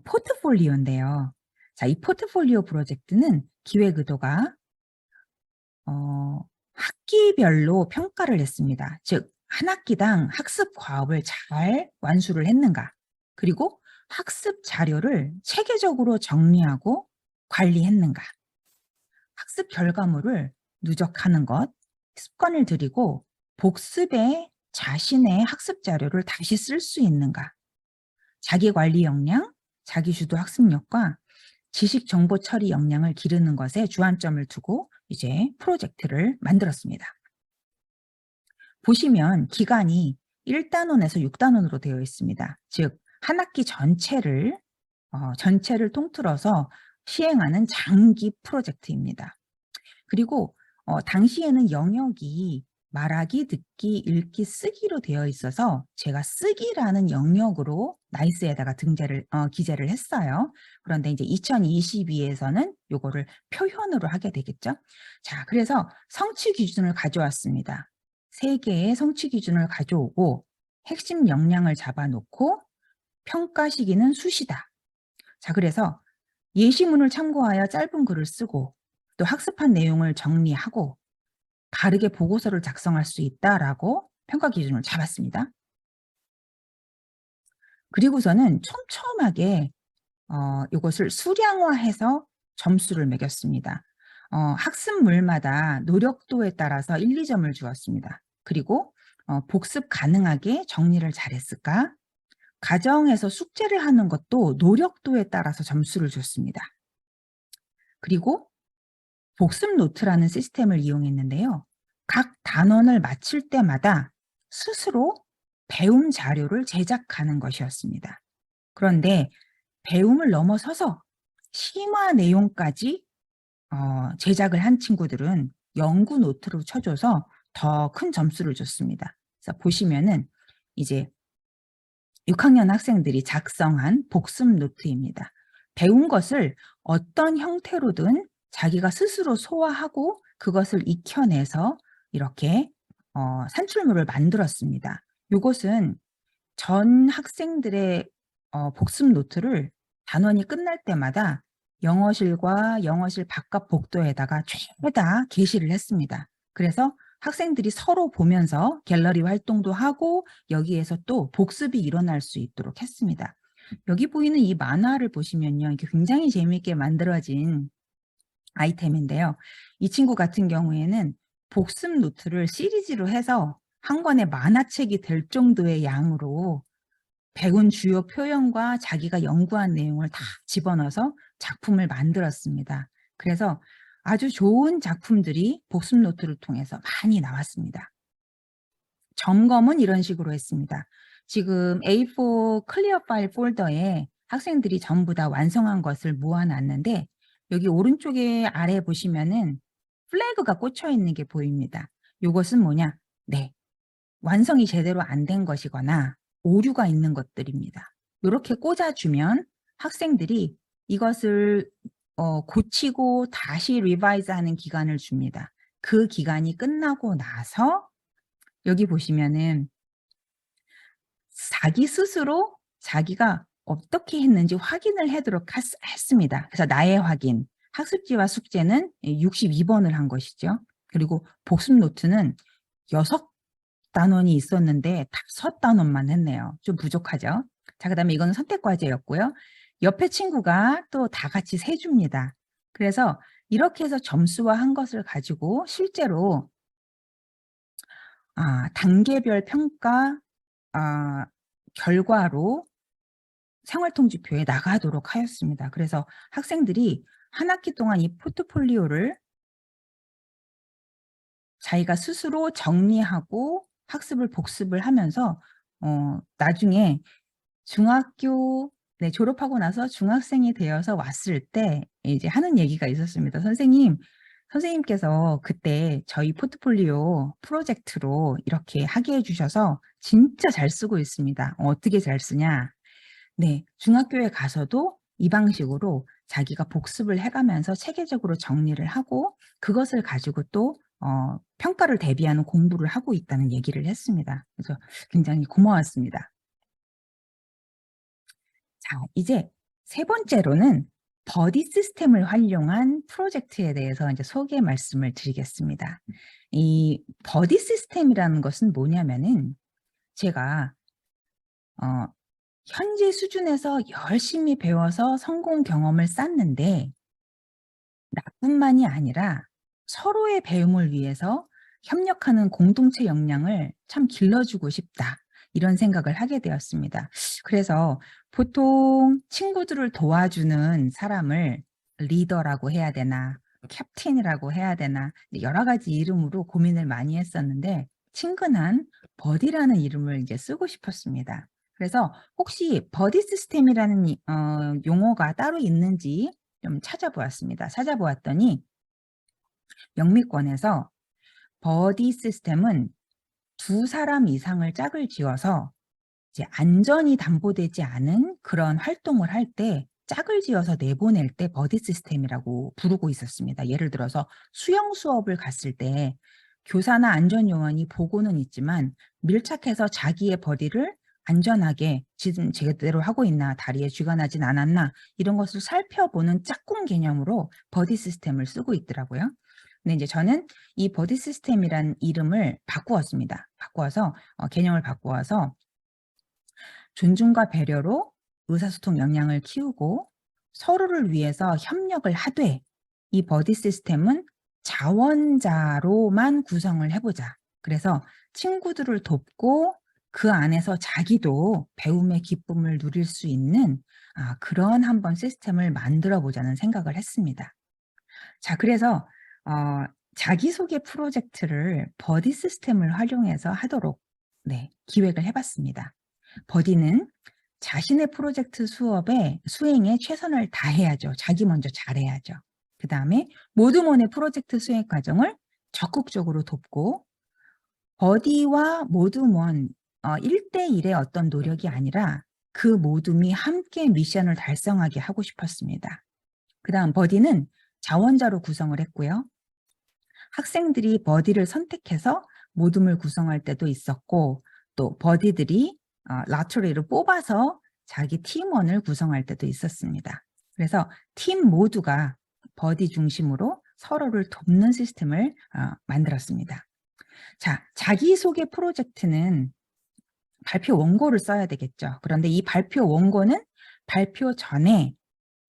포트폴리오인데요. 자, 이 포트폴리오 프로젝트는 기획 의도가 학기별로 평가를 했습니다. 즉, 한 학기당 학습 과업을 잘 완수를 했는가, 그리고 학습 자료를 체계적으로 정리하고 관리했는가, 학습 결과물을 누적하는 것, 습관을 들이고 복습에 자신의 학습 자료를 다시 쓸 수 있는가, 자기 관리 역량, 자기 주도 학습력과 지식 정보 처리 역량을 기르는 것에 주안점을 두고 이제 프로젝트를 만들었습니다. 보시면 기간이 1단원에서 6단원으로 되어 있습니다. 즉, 한 학기 전체를 통틀어서 시행하는 장기 프로젝트입니다. 그리고 당시에는 영역이 말하기, 듣기, 읽기, 쓰기로 되어 있어서 제가 쓰기라는 영역으로 나이스에다가 기재를 했어요. 그런데 이제 2022에서는 요거를 표현으로 하게 되겠죠. 자, 그래서 성취 기준을 가져왔습니다. 3개의 성취 기준을 가져오고 핵심 역량을 잡아놓고 평가 시기는 수시다. 자, 그래서 예시문을 참고하여 짧은 글을 쓰고 또 학습한 내용을 정리하고 바르게 보고서를 작성할 수 있다라고 평가 기준을 잡았습니다. 그리고서는 촘촘하게 이것을 수량화해서 점수를 매겼습니다. 학습물마다 노력도에 따라서 1, 2점을 주었습니다. 그리고 복습 가능하게 정리를 잘했을까? 가정에서 숙제를 하는 것도 노력도에 따라서 점수를 줬습니다. 그리고 복습 노트라는 시스템을 이용했는데요. 각 단원을 마칠 때마다 스스로 배움 자료를 제작하는 것이었습니다. 그런데 배움을 넘어서서 심화 내용까지 제작을 한 친구들은 연구 노트로 쳐줘서 더 큰 점수를 줬습니다. 그래서 보시면은 이제 6학년 학생들이 작성한 복습 노트입니다. 배운 것을 어떤 형태로든 자기가 스스로 소화하고 그것을 익혀내서 이렇게 산출물을 만들었습니다. 이것은 전 학생들의 복습 노트를 단원이 끝날 때마다 영어실과 영어실 바깥 복도에다가 죄다 게시를 했습니다. 그래서 학생들이 서로 보면서 갤러리 활동도 하고 여기에서 또 복습이 일어날 수 있도록 했습니다. 여기 보이는 이 만화를 보시면요. 이게 굉장히 재미있게 만들어진 아이템인데요. 이 친구 같은 경우에는 복습 노트를 시리즈로 해서 한 권의 만화책이 될 정도의 양으로 배운 주요 표현과 자기가 연구한 내용을 다 집어넣어서 작품을 만들었습니다. 그래서 아주 좋은 작품들이 복습 노트를 통해서 많이 나왔습니다. 점검은 이런 식으로 했습니다. 지금 A4 클리어 파일 폴더에 학생들이 전부 다 완성한 것을 모아놨는데 여기 오른쪽에 아래 보시면은 플래그가 꽂혀 있는 게 보입니다. 이것은 뭐냐? 네, 완성이 제대로 안 된 것이거나 오류가 있는 것들입니다. 이렇게 꽂아주면 학생들이 이것을 고치고 다시 리바이즈하는 기간을 줍니다. 그 기간이 끝나고 나서 여기 보시면은 자기 스스로 자기가 어떻게 했는지 확인을 하도록 했습니다. 그래서 나의 확인, 학습지와 숙제는 62번을 한 것이죠. 그리고 복습 노트는 6단원이 있었는데 5단원만 했네요. 좀 부족하죠. 자, 그다음에 이거는 선택 과제였고요. 옆에 친구가 또 다 같이 세줍니다. 그래서 이렇게 해서 점수화한 것을 가지고 실제로 단계별 평가 결과로 생활통지표에 나가도록 하였습니다. 그래서 학생들이 한 학기 동안 이 포트폴리오를 자기가 스스로 정리하고 학습을 복습을 하면서 나중에 중학교 졸업하고 나서 중학생이 되어서 왔을 때 이제 하는 얘기가 있었습니다. 선생님께서 그때 저희 포트폴리오 프로젝트로 이렇게 하게 해주셔서 진짜 잘 쓰고 있습니다. 어떻게 잘 쓰냐? 네, 중학교에 가서도 이 방식으로 자기가 복습을 해가면서 체계적으로 정리를 하고 그것을 가지고 또 평가를 대비하는 공부를 하고 있다는 얘기를 했습니다. 그래서 굉장히 고마웠습니다. 자, 이제 세 번째로는 버디 시스템을 활용한 프로젝트에 대해서 이제 소개 말씀을 드리겠습니다. 이 버디 시스템이라는 것은 뭐냐면은 제가 현재 수준에서 열심히 배워서 성공 경험을 쌓는데 나뿐만이 아니라 서로의 배움을 위해서 협력하는 공동체 역량을 참 길러주고 싶다. 이런 생각을 하게 되었습니다. 그래서 보통 친구들을 도와주는 사람을 리더라고 해야 되나, 캡틴이라고 해야 되나 여러 가지 이름으로 고민을 많이 했었는데 친근한 버디라는 이름을 이제 쓰고 싶었습니다. 그래서 혹시 버디 시스템이라는 용어가 따로 있는지 좀 찾아보았습니다. 찾아보았더니 영미권에서 버디 시스템은 두 사람 이상을 짝을 지어서 이제 안전이 담보되지 않은 그런 활동을 할 때 짝을 지어서 내보낼 때 버디 시스템이라고 부르고 있었습니다. 예를 들어서 수영 수업을 갔을 때 교사나 안전요원이 보고는 있지만 밀착해서 자기의 버디를 안전하게 지금 제대로 하고 있나, 다리에 쥐가 나진 않았나 이런 것을 살펴보는 짝꿍 개념으로 버디 시스템을 쓰고 있더라고요. 근데 이제 저는 이 버디 시스템이란 이름을 바꾸었습니다. 바꾸어서 개념을 바꾸어서 존중과 배려로 의사소통 역량을 키우고 서로를 위해서 협력을 하되 이 버디 시스템은 자원자로만 구성을 해보자. 그래서 친구들을 돕고 그 안에서 자기도 배움의 기쁨을 누릴 수 있는 그런 한번 시스템을 만들어 보자는 생각을 했습니다. 자, 그래서 자기소개 프로젝트를 버디 시스템을 활용해서 하도록 기획을 해봤습니다. 버디는 자신의 프로젝트 수행에 최선을 다해야죠. 자기 먼저 잘해야죠. 그 다음에 모두몬의 프로젝트 수행 과정을 적극적으로 돕고 버디와 모두몬 1대1의 어떤 노력이 아니라 그 모둠이 함께 미션을 달성하게 하고 싶었습니다. 그 다음 버디는 자원자로 구성을 했고요. 학생들이 버디를 선택해서 모둠을 구성할 때도 있었고 또 버디들이 라토리를 뽑아서 자기 팀원을 구성할 때도 있었습니다. 그래서 팀 모두가 버디 중심으로 서로를 돕는 시스템을 만들었습니다. 자, 자기소개 프로젝트는 발표 원고를 써야 되겠죠. 그런데 이 발표 원고는 발표 전에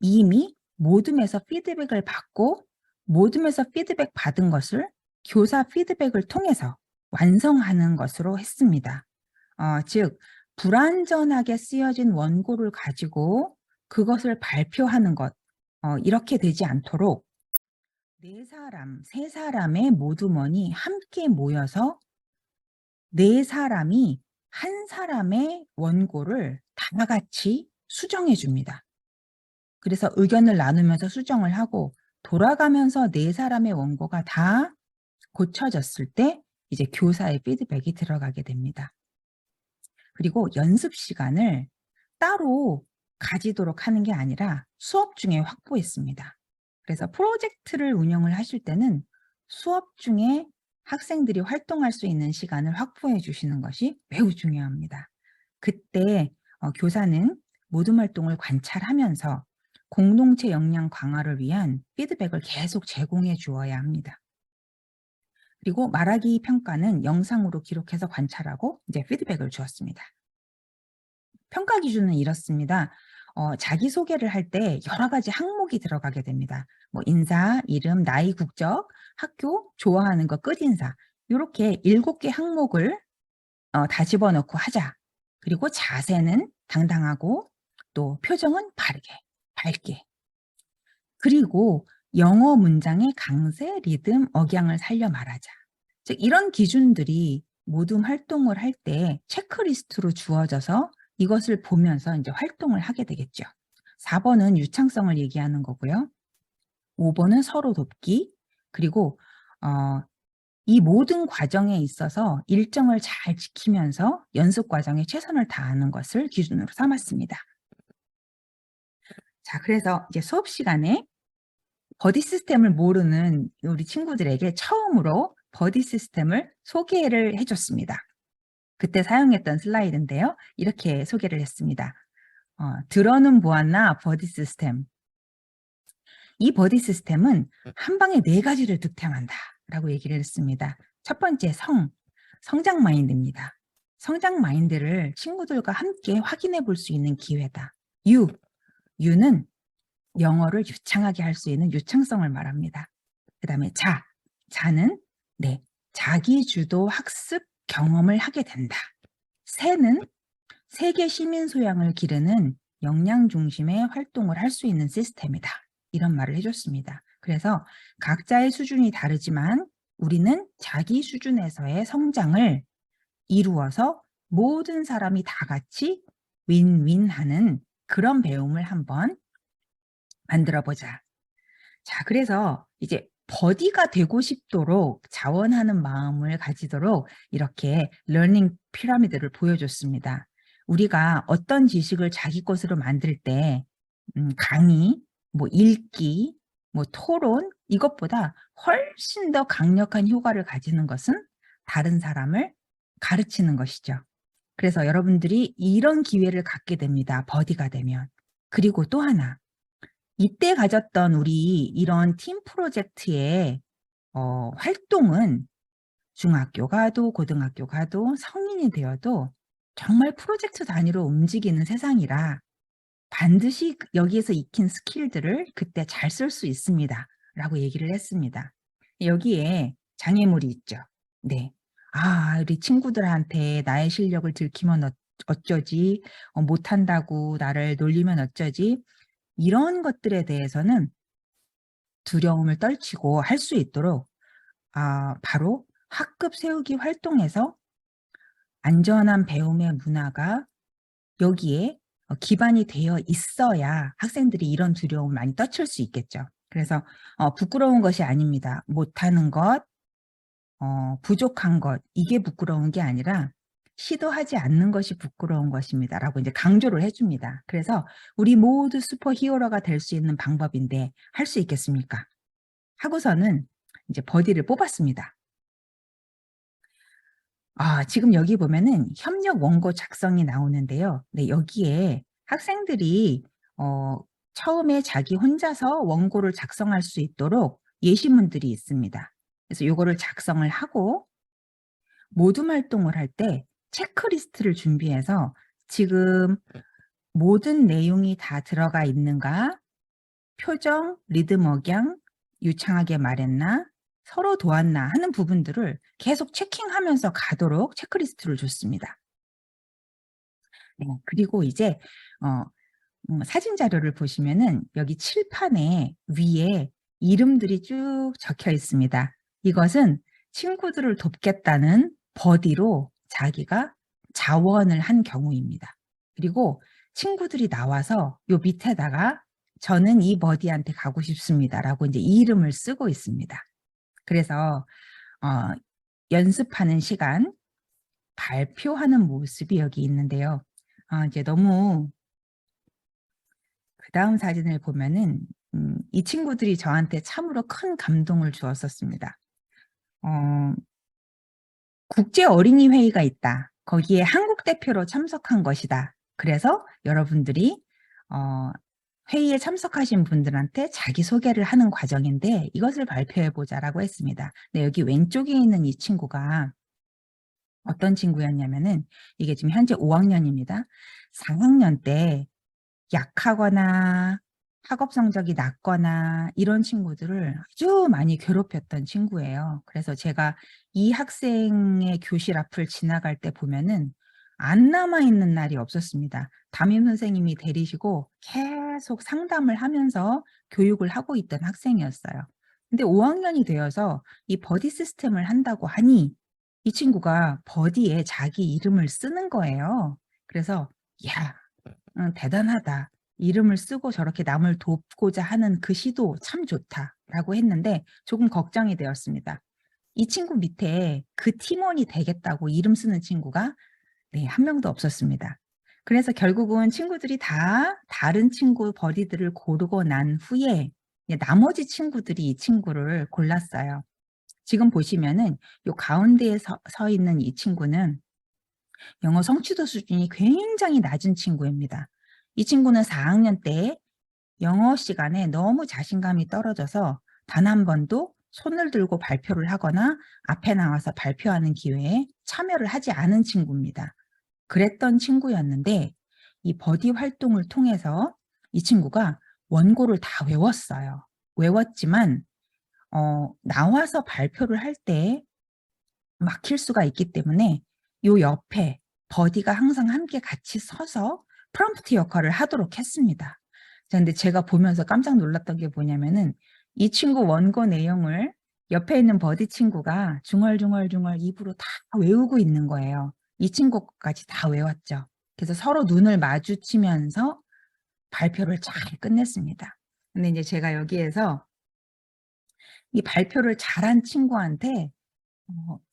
이미 모둠에서 피드백을 받고 모둠에서 피드백 받은 것을 교사 피드백을 통해서 완성하는 것으로 했습니다. 즉 불완전하게 쓰여진 원고를 가지고 그것을 발표하는 것 이렇게 되지 않도록 4사람, 3사람의 모둠원이 함께 모여서 4사람이 한 사람의 원고를 다 같이 수정해 줍니다. 그래서 의견을 나누면서 수정을 하고 돌아가면서 4사람의 원고가 다 고쳐졌을 때 이제 교사의 피드백이 들어가게 됩니다. 그리고 연습 시간을 따로 가지도록 하는 게 아니라 수업 중에 확보했습니다. 그래서 프로젝트를 운영을 하실 때는 수업 중에 학생들이 활동할 수 있는 시간을 확보해 주시는 것이 매우 중요합니다. 그때 교사는 모둠 활동을 관찰하면서 공동체 역량 강화를 위한 피드백을 계속 제공해 주어야 합니다. 그리고 말하기 평가는 영상으로 기록해서 관찰하고 이제 피드백을 주었습니다. 평가 기준은 이렇습니다. 자기소개를 할 때 여러 가지 항목이 들어가게 됩니다. 뭐 인사, 이름, 나이, 국적, 학교, 좋아하는 것, 끝인사 이렇게 7개 항목을 다 집어넣고 하자. 그리고 자세는 당당하고 또 표정은 바르게, 밝게. 그리고 영어 문장의 강세, 리듬, 억양을 살려 말하자. 즉 이런 기준들이 모둠 활동을 할 때 체크리스트로 주어져서 이것을 보면서 이제 활동을 하게 되겠죠. 4번은 유창성을 얘기하는 거고요. 5번은 서로 돕기, 그리고 이 모든 과정에 있어서 일정을 잘 지키면서 연습 과정에 최선을 다하는 것을 기준으로 삼았습니다. 자, 그래서 이제 수업 시간에 버디 시스템을 모르는 우리 친구들에게 처음으로 버디 시스템을 소개를 해줬습니다. 그때 사용했던 슬라이드인데요. 이렇게 소개를 했습니다. 들어는 보았나 버디 시스템. 이 버디 시스템은 한 방에 4가지를 득템한다 라고 얘기를 했습니다. 첫 번째 성장 마인드입니다. 성장 마인드를 친구들과 함께 확인해 볼 수 있는 기회다. 유는 영어를 유창하게 할 수 있는 유창성을 말합니다. 그 다음에 자는 자기 주도 학습 경험을 하게 된다. 세는 세계 시민 소양을 기르는 역량 중심의 활동을 할 수 있는 시스템이다. 이런 말을 해줬습니다. 그래서 각자의 수준이 다르지만 우리는 자기 수준에서의 성장을 이루어서 모든 사람이 다 같이 윈윈하는 그런 배움을 한번 만들어 보자. 자, 그래서 이제 버디가 되고 싶도록 자원하는 마음을 가지도록 이렇게 러닝 피라미드를 보여줬습니다. 우리가 어떤 지식을 자기 것으로 만들 때 강의, 뭐 읽기, 뭐 토론 이것보다 훨씬 더 강력한 효과를 가지는 것은 다른 사람을 가르치는 것이죠. 그래서 여러분들이 이런 기회를 갖게 됩니다. 버디가 되면. 그리고 또 하나. 이때 가졌던 우리 이런 팀 프로젝트의 활동은 중학교 가도 고등학교 가도 성인이 되어도 정말 프로젝트 단위로 움직이는 세상이라 반드시 여기에서 익힌 스킬들을 그때 잘 쓸 수 있습니다. 라고 얘기를 했습니다. 여기에 장애물이 있죠. 네. 우리 친구들한테 나의 실력을 들키면 어쩌지? 못한다고 나를 놀리면 어쩌지? 이런 것들에 대해서는 두려움을 떨치고 할 수 있도록 바로 학급 세우기 활동에서 안전한 배움의 문화가 여기에 기반이 되어 있어야 학생들이 이런 두려움을 많이 떨칠 수 있겠죠. 그래서 부끄러운 것이 아닙니다. 못하는 것, 부족한 것, 이게 부끄러운 게 아니라 시도하지 않는 것이 부끄러운 것입니다. 라고 이제 강조를 해줍니다. 그래서 우리 모두 슈퍼히어로가 될 수 있는 방법인데 할 수 있겠습니까? 하고서는 이제 버디를 뽑았습니다. 지금 여기 보면은 협력 원고 작성이 나오는데요. 네, 여기에 학생들이 처음에 자기 혼자서 원고를 작성할 수 있도록 예시문들이 있습니다. 그래서 요거를 작성을 하고 모둠 활동을 할 때 체크리스트를 준비해서 지금 모든 내용이 다 들어가 있는가, 표정, 리듬 억양, 유창하게 말했나, 서로 도왔나 하는 부분들을 계속 체킹하면서 가도록 체크리스트를 줬습니다. 네, 그리고 이제 사진 자료를 보시면은 여기 칠판에 위에 이름들이 쭉 적혀 있습니다. 이것은 친구들을 돕겠다는 버디로 자기가 자원을 한 경우입니다. 그리고 친구들이 나와서 요 밑에다가 저는 이 버디한테 가고 싶습니다. 라고 이제 이 이름을 쓰고 있습니다. 그래서 연습하는 시간, 발표하는 모습이 여기 있는데요. 이제 너무 그 다음 사진을 보면은 이 친구들이 저한테 참으로 큰 감동을 주었었습니다. 국제 어린이 회의가 있다. 거기에 한국 대표로 참석한 것이다. 그래서 여러분들이 회의에 참석하신 분들한테 자기소개를 하는 과정인데 이것을 발표해보자라고 했습니다. 네, 여기 왼쪽에 있는 이 친구가 어떤 친구였냐면은 이게 지금 현재 5학년입니다. 4학년 때 약하거나 학업 성적이 낮거나 이런 친구들을 아주 많이 괴롭혔던 친구예요. 그래서 제가 이 학생의 교실 앞을 지나갈 때 보면은 안 남아있는 날이 없었습니다. 담임 선생님이 데리시고 계속 상담을 하면서 교육을 하고 있던 학생이었어요. 근데 5학년이 되어서 이 버디 시스템을 한다고 하니 이 친구가 버디에 자기 이름을 쓰는 거예요. 그래서 야, 대단하다. 이름을 쓰고 저렇게 남을 돕고자 하는 그 시도 참 좋다라고 했는데 조금 걱정이 되었습니다. 이 친구 밑에 그 팀원이 되겠다고 이름 쓰는 친구가 한 명도 없었습니다. 그래서 결국은 친구들이 다 다른 친구 버디들을 고르고 난 후에 나머지 친구들이 이 친구를 골랐어요. 지금 보시면은 요 가운데에 서 있는 이 친구는 영어 성취도 수준이 굉장히 낮은 친구입니다. 이 친구는 4학년 때 영어 시간에 너무 자신감이 떨어져서 단 한 번도 손을 들고 발표를 하거나 앞에 나와서 발표하는 기회에 참여를 하지 않은 친구입니다. 그랬던 친구였는데 이 버디 활동을 통해서 이 친구가 원고를 다 외웠어요. 외웠지만 나와서 발표를 할 때 막힐 수가 있기 때문에 요 옆에 버디가 항상 함께 같이 서서 프롬프트 역할을 하도록 했습니다. 근데 제가 보면서 깜짝 놀랐던 게 뭐냐면은 이 친구 원고 내용을 옆에 있는 버디 친구가 중얼중얼 입으로 다 외우고 있는 거예요. 이 친구까지 다 외웠죠. 그래서 서로 눈을 마주치면서 발표를 잘 끝냈습니다. 근데 이제 제가 여기에서 이 발표를 잘한 친구한테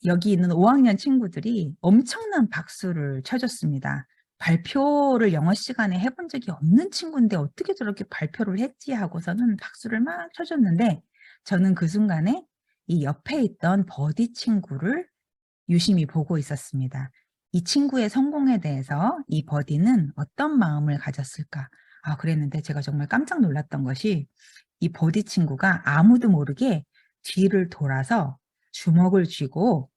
여기 있는 5학년 친구들이 엄청난 박수를 쳐줬습니다. 발표를 영어 시간에 해본 적이 없는 친구인데 어떻게 저렇게 발표를 했지 하고서는 박수를 막 쳐줬는데 저는 그 순간에 이 옆에 있던 버디 친구를 유심히 보고 있었습니다. 이 친구의 성공에 대해서 이 버디는 어떤 마음을 가졌을까? 그랬는데 제가 정말 깜짝 놀랐던 것이 이 버디 친구가 아무도 모르게 뒤를 돌아서 주먹을 쥐고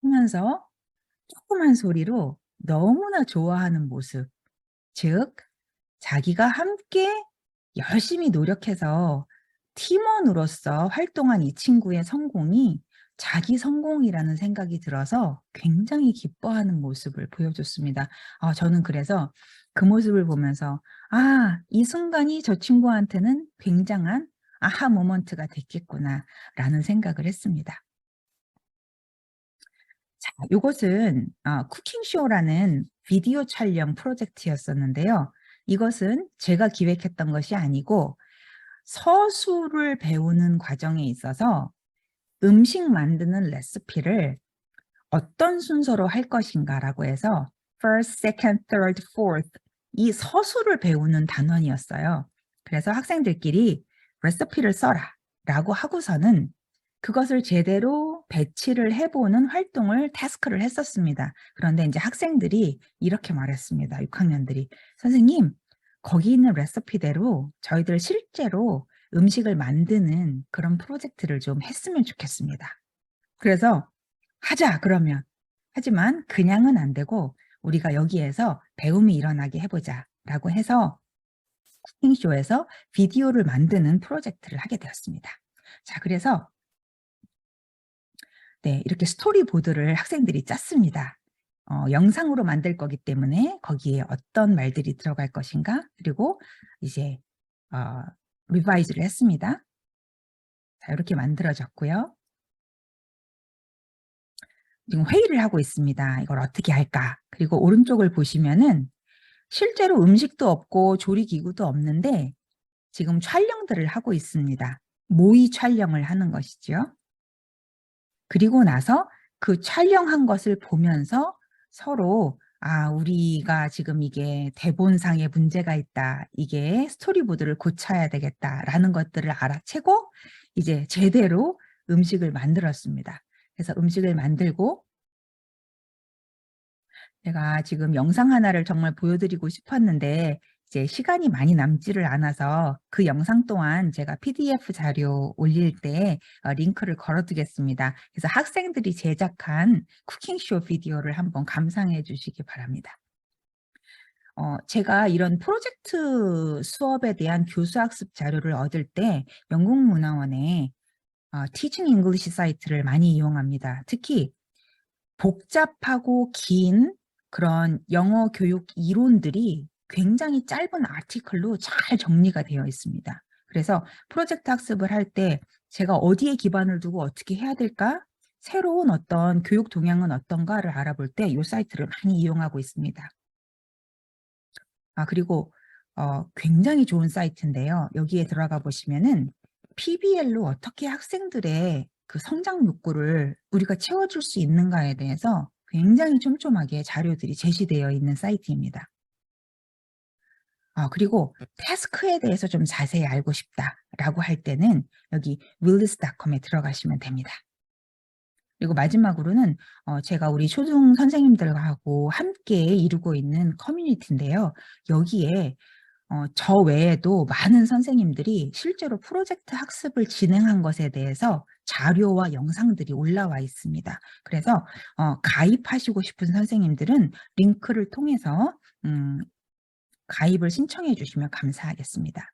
하면서 조그만 소리로 너무나 좋아하는 모습, 즉 자기가 함께 열심히 노력해서 팀원으로서 활동한 이 친구의 성공이 자기 성공이라는 생각이 들어서 굉장히 기뻐하는 모습을 보여줬습니다. 저는 그래서 그 모습을 보면서 이 순간이 저 친구한테는 굉장한 아하 모먼트가 됐겠구나라는 생각을 했습니다. 자, 이것은 쿠킹쇼라는 비디오 촬영 프로젝트였었는데요. 이것은 제가 기획했던 것이 아니고 서술을 배우는 과정에 있어서 음식 만드는 레시피를 어떤 순서로 할 것인가라고 해서 first, second, third, fourth 이 서술을 배우는 단원이었어요. 그래서 학생들끼리 레시피를 써라 라고 하고서는 그것을 제대로 배치를 해보는 활동을 태스크를 했었습니다. 그런데 이제 학생들이 이렇게 말했습니다. 6학년들이 선생님 거기 있는 레시피대로 저희들 실제로 음식을 만드는 그런 프로젝트를 좀 했으면 좋겠습니다. 그래서 하자 그러면. 하지만 그냥은 안 되고 우리가 여기에서 배움이 일어나게 해보자 라고 해서 쿠킹쇼에서 비디오를 만드는 프로젝트를 하게 되었습니다. 자, 그래서 이렇게 스토리보드를 학생들이 짰습니다. 영상으로 만들 거기 때문에 거기에 어떤 말들이 들어갈 것인가 그리고 이제 리바이즈를 했습니다. 자, 이렇게 만들어졌고요. 지금 회의를 하고 있습니다. 이걸 어떻게 할까? 그리고 오른쪽을 보시면은 실제로 음식도 없고 조리기구도 없는데 지금 촬영들을 하고 있습니다. 모의 촬영을 하는 것이죠. 그리고 나서 그 촬영한 것을 보면서 서로 우리가 지금 이게 대본상에 문제가 있다. 이게 스토리보드를 고쳐야 되겠다라는 것들을 알아채고 이제 제대로 음식을 만들었습니다. 그래서 음식을 만들고 제가 지금 영상 하나를 정말 보여드리고 싶었는데 이제 시간이 많이 남지를 않아서 그 영상 또한 제가 PDF 자료 올릴 때 링크를 걸어두겠습니다. 그래서 학생들이 제작한 쿠킹쇼 비디오를 한번 감상해 주시기 바랍니다. 제가 이런 프로젝트 수업에 대한 교수학습 자료를 얻을 때 영국문화원의 Teaching English 사이트를 많이 이용합니다. 특히 복잡하고 긴 그런 영어 교육 이론들이 굉장히 짧은 아티클로 잘 정리가 되어 있습니다. 그래서 프로젝트 학습을 할 때 제가 어디에 기반을 두고 어떻게 해야 될까? 새로운 어떤 교육 동향은 어떤가를 알아볼 때 이 사이트를 많이 이용하고 있습니다. 그리고 굉장히 좋은 사이트인데요. 여기에 들어가 보시면은 PBL로 어떻게 학생들의 그 성장 욕구를 우리가 채워줄 수 있는가에 대해서 굉장히 촘촘하게 자료들이 제시되어 있는 사이트입니다. 그리고 태스크에 대해서 좀 자세히 알고 싶다라고 할 때는 여기 willis.com에 들어가시면 됩니다. 그리고 마지막으로는 제가 우리 초등 선생님들하고 함께 이루고 있는 커뮤니티인데요. 여기에 저 외에도 많은 선생님들이 실제로 프로젝트 학습을 진행한 것에 대해서 자료와 영상들이 올라와 있습니다. 그래서 가입하시고 싶은 선생님들은 링크를 통해서 가입을 신청해 주시면 감사하겠습니다.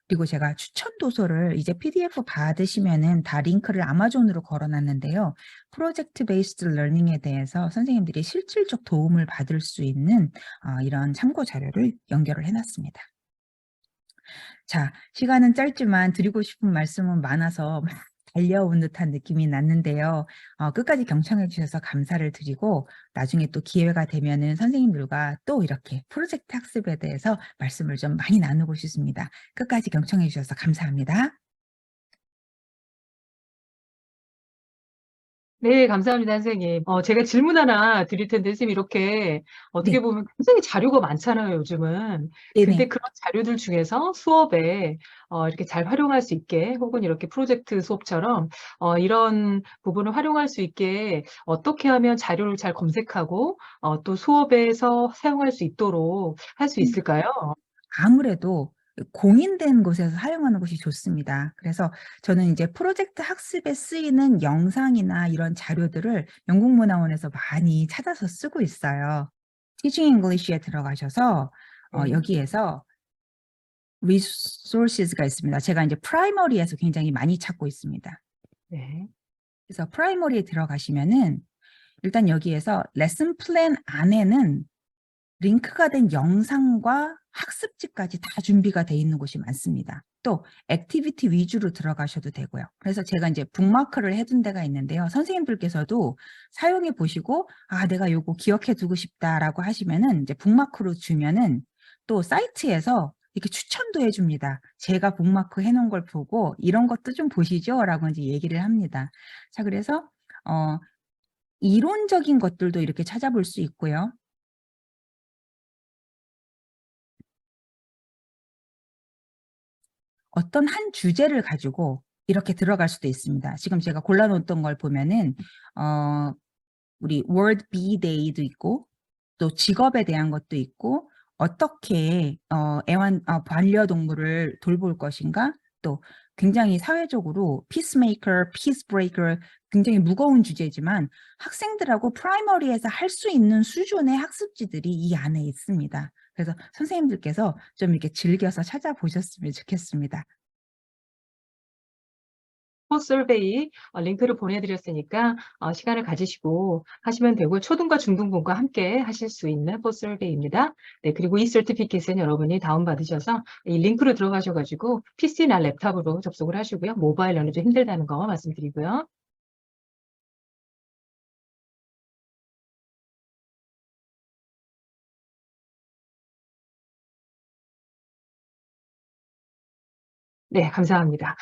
그리고 제가 추천 도서를 이제 PDF 받으시면은 다 링크를 아마존으로 걸어놨는데요. 프로젝트 베이스드 러닝에 대해서 선생님들이 실질적 도움을 받을 수 있는 이런 참고 자료를 연결을 해놨습니다. 자, 시간은 짧지만 드리고 싶은 말씀은 많아서 막 달려온 듯한 느낌이 났는데요. 끝까지 경청해 주셔서 감사를 드리고 나중에 또 기회가 되면은 선생님들과 또 이렇게 프로젝트 학습에 대해서 말씀을 좀 많이 나누고 싶습니다. 끝까지 경청해 주셔서 감사합니다. 네, 감사합니다, 선생님. 제가 질문 하나 드릴 텐데, 선생님, 이렇게 어떻게 네, 보면 굉장히 자료가 많잖아요, 요즘은. 근데 네네. 그런 자료들 중에서 수업에 이렇게 잘 활용할 수 있게, 혹은 이렇게 프로젝트 수업처럼 이런 부분을 활용할 수 있게 어떻게 하면 자료를 잘 검색하고 또 수업에서 사용할 수 있도록 할 수 있을까요? 아무래도 공인된 곳에서 사용하는 것이 좋습니다. 그래서 저는 이제 프로젝트 학습에 쓰이는 영상이나 이런 자료들을 영국문화원에서 많이 찾아서 쓰고 있어요. Teaching English에 들어가셔서 네, 여기에서 resources가 있습니다. 제가 이제 프라이머리에서 굉장히 많이 찾고 있습니다. 네, 그래서 프라이머리에 들어가시면은 일단 여기에서 레슨 플랜 안에는 링크가 된 영상과 학습지까지 다 준비가 돼 있는 곳이 많습니다. 또 액티비티 위주로 들어가셔도 되고요. 그래서 제가 이제 북마크를 해둔 데가 있는데요. 선생님들께서도 사용해 보시고 아 내가 요거 기억해 두고 싶다라고 하시면은 이제 북마크로 주면은 또 사이트에서 이렇게 추천도 해줍니다. 제가 북마크 해놓은 걸 보고 이런 것도 좀 보시죠라고 이제 얘기를 합니다. 자 그래서 이론적인 것들도 이렇게 찾아볼 수 있고요. 어떤 한 주제를 가지고 이렇게 들어갈 수도 있습니다. 지금 제가 골라놓았던 걸 보면은 우리 Word B Day도 있고 또 직업에 대한 것도 있고 어떻게 반려동물을 돌볼 것인가 또 굉장히 사회적으로 피스메이커, 피스브레이커 굉장히 무거운 주제지만 학생들하고 프라이머리에서 할 수 있는 수준의 학습지들이 이 안에 있습니다. 그래서 선생님들께서 좀 이렇게 즐겨서 찾아보셨으면 좋겠습니다. 코스 설베이 링크를 보내드렸으니까 시간을 가지시고 하시면 되고요. 초등과 중등부가 함께 하실 수 있는 코스 설베이입니다. 네, 그리고 이 서티피켓은 여러분이 다운받으셔서 이 링크로 들어가셔가지고 PC나 랩탑으로 접속을 하시고요. 모바일로는 좀 힘들다는 거 말씀드리고요. 네, 감사합니다.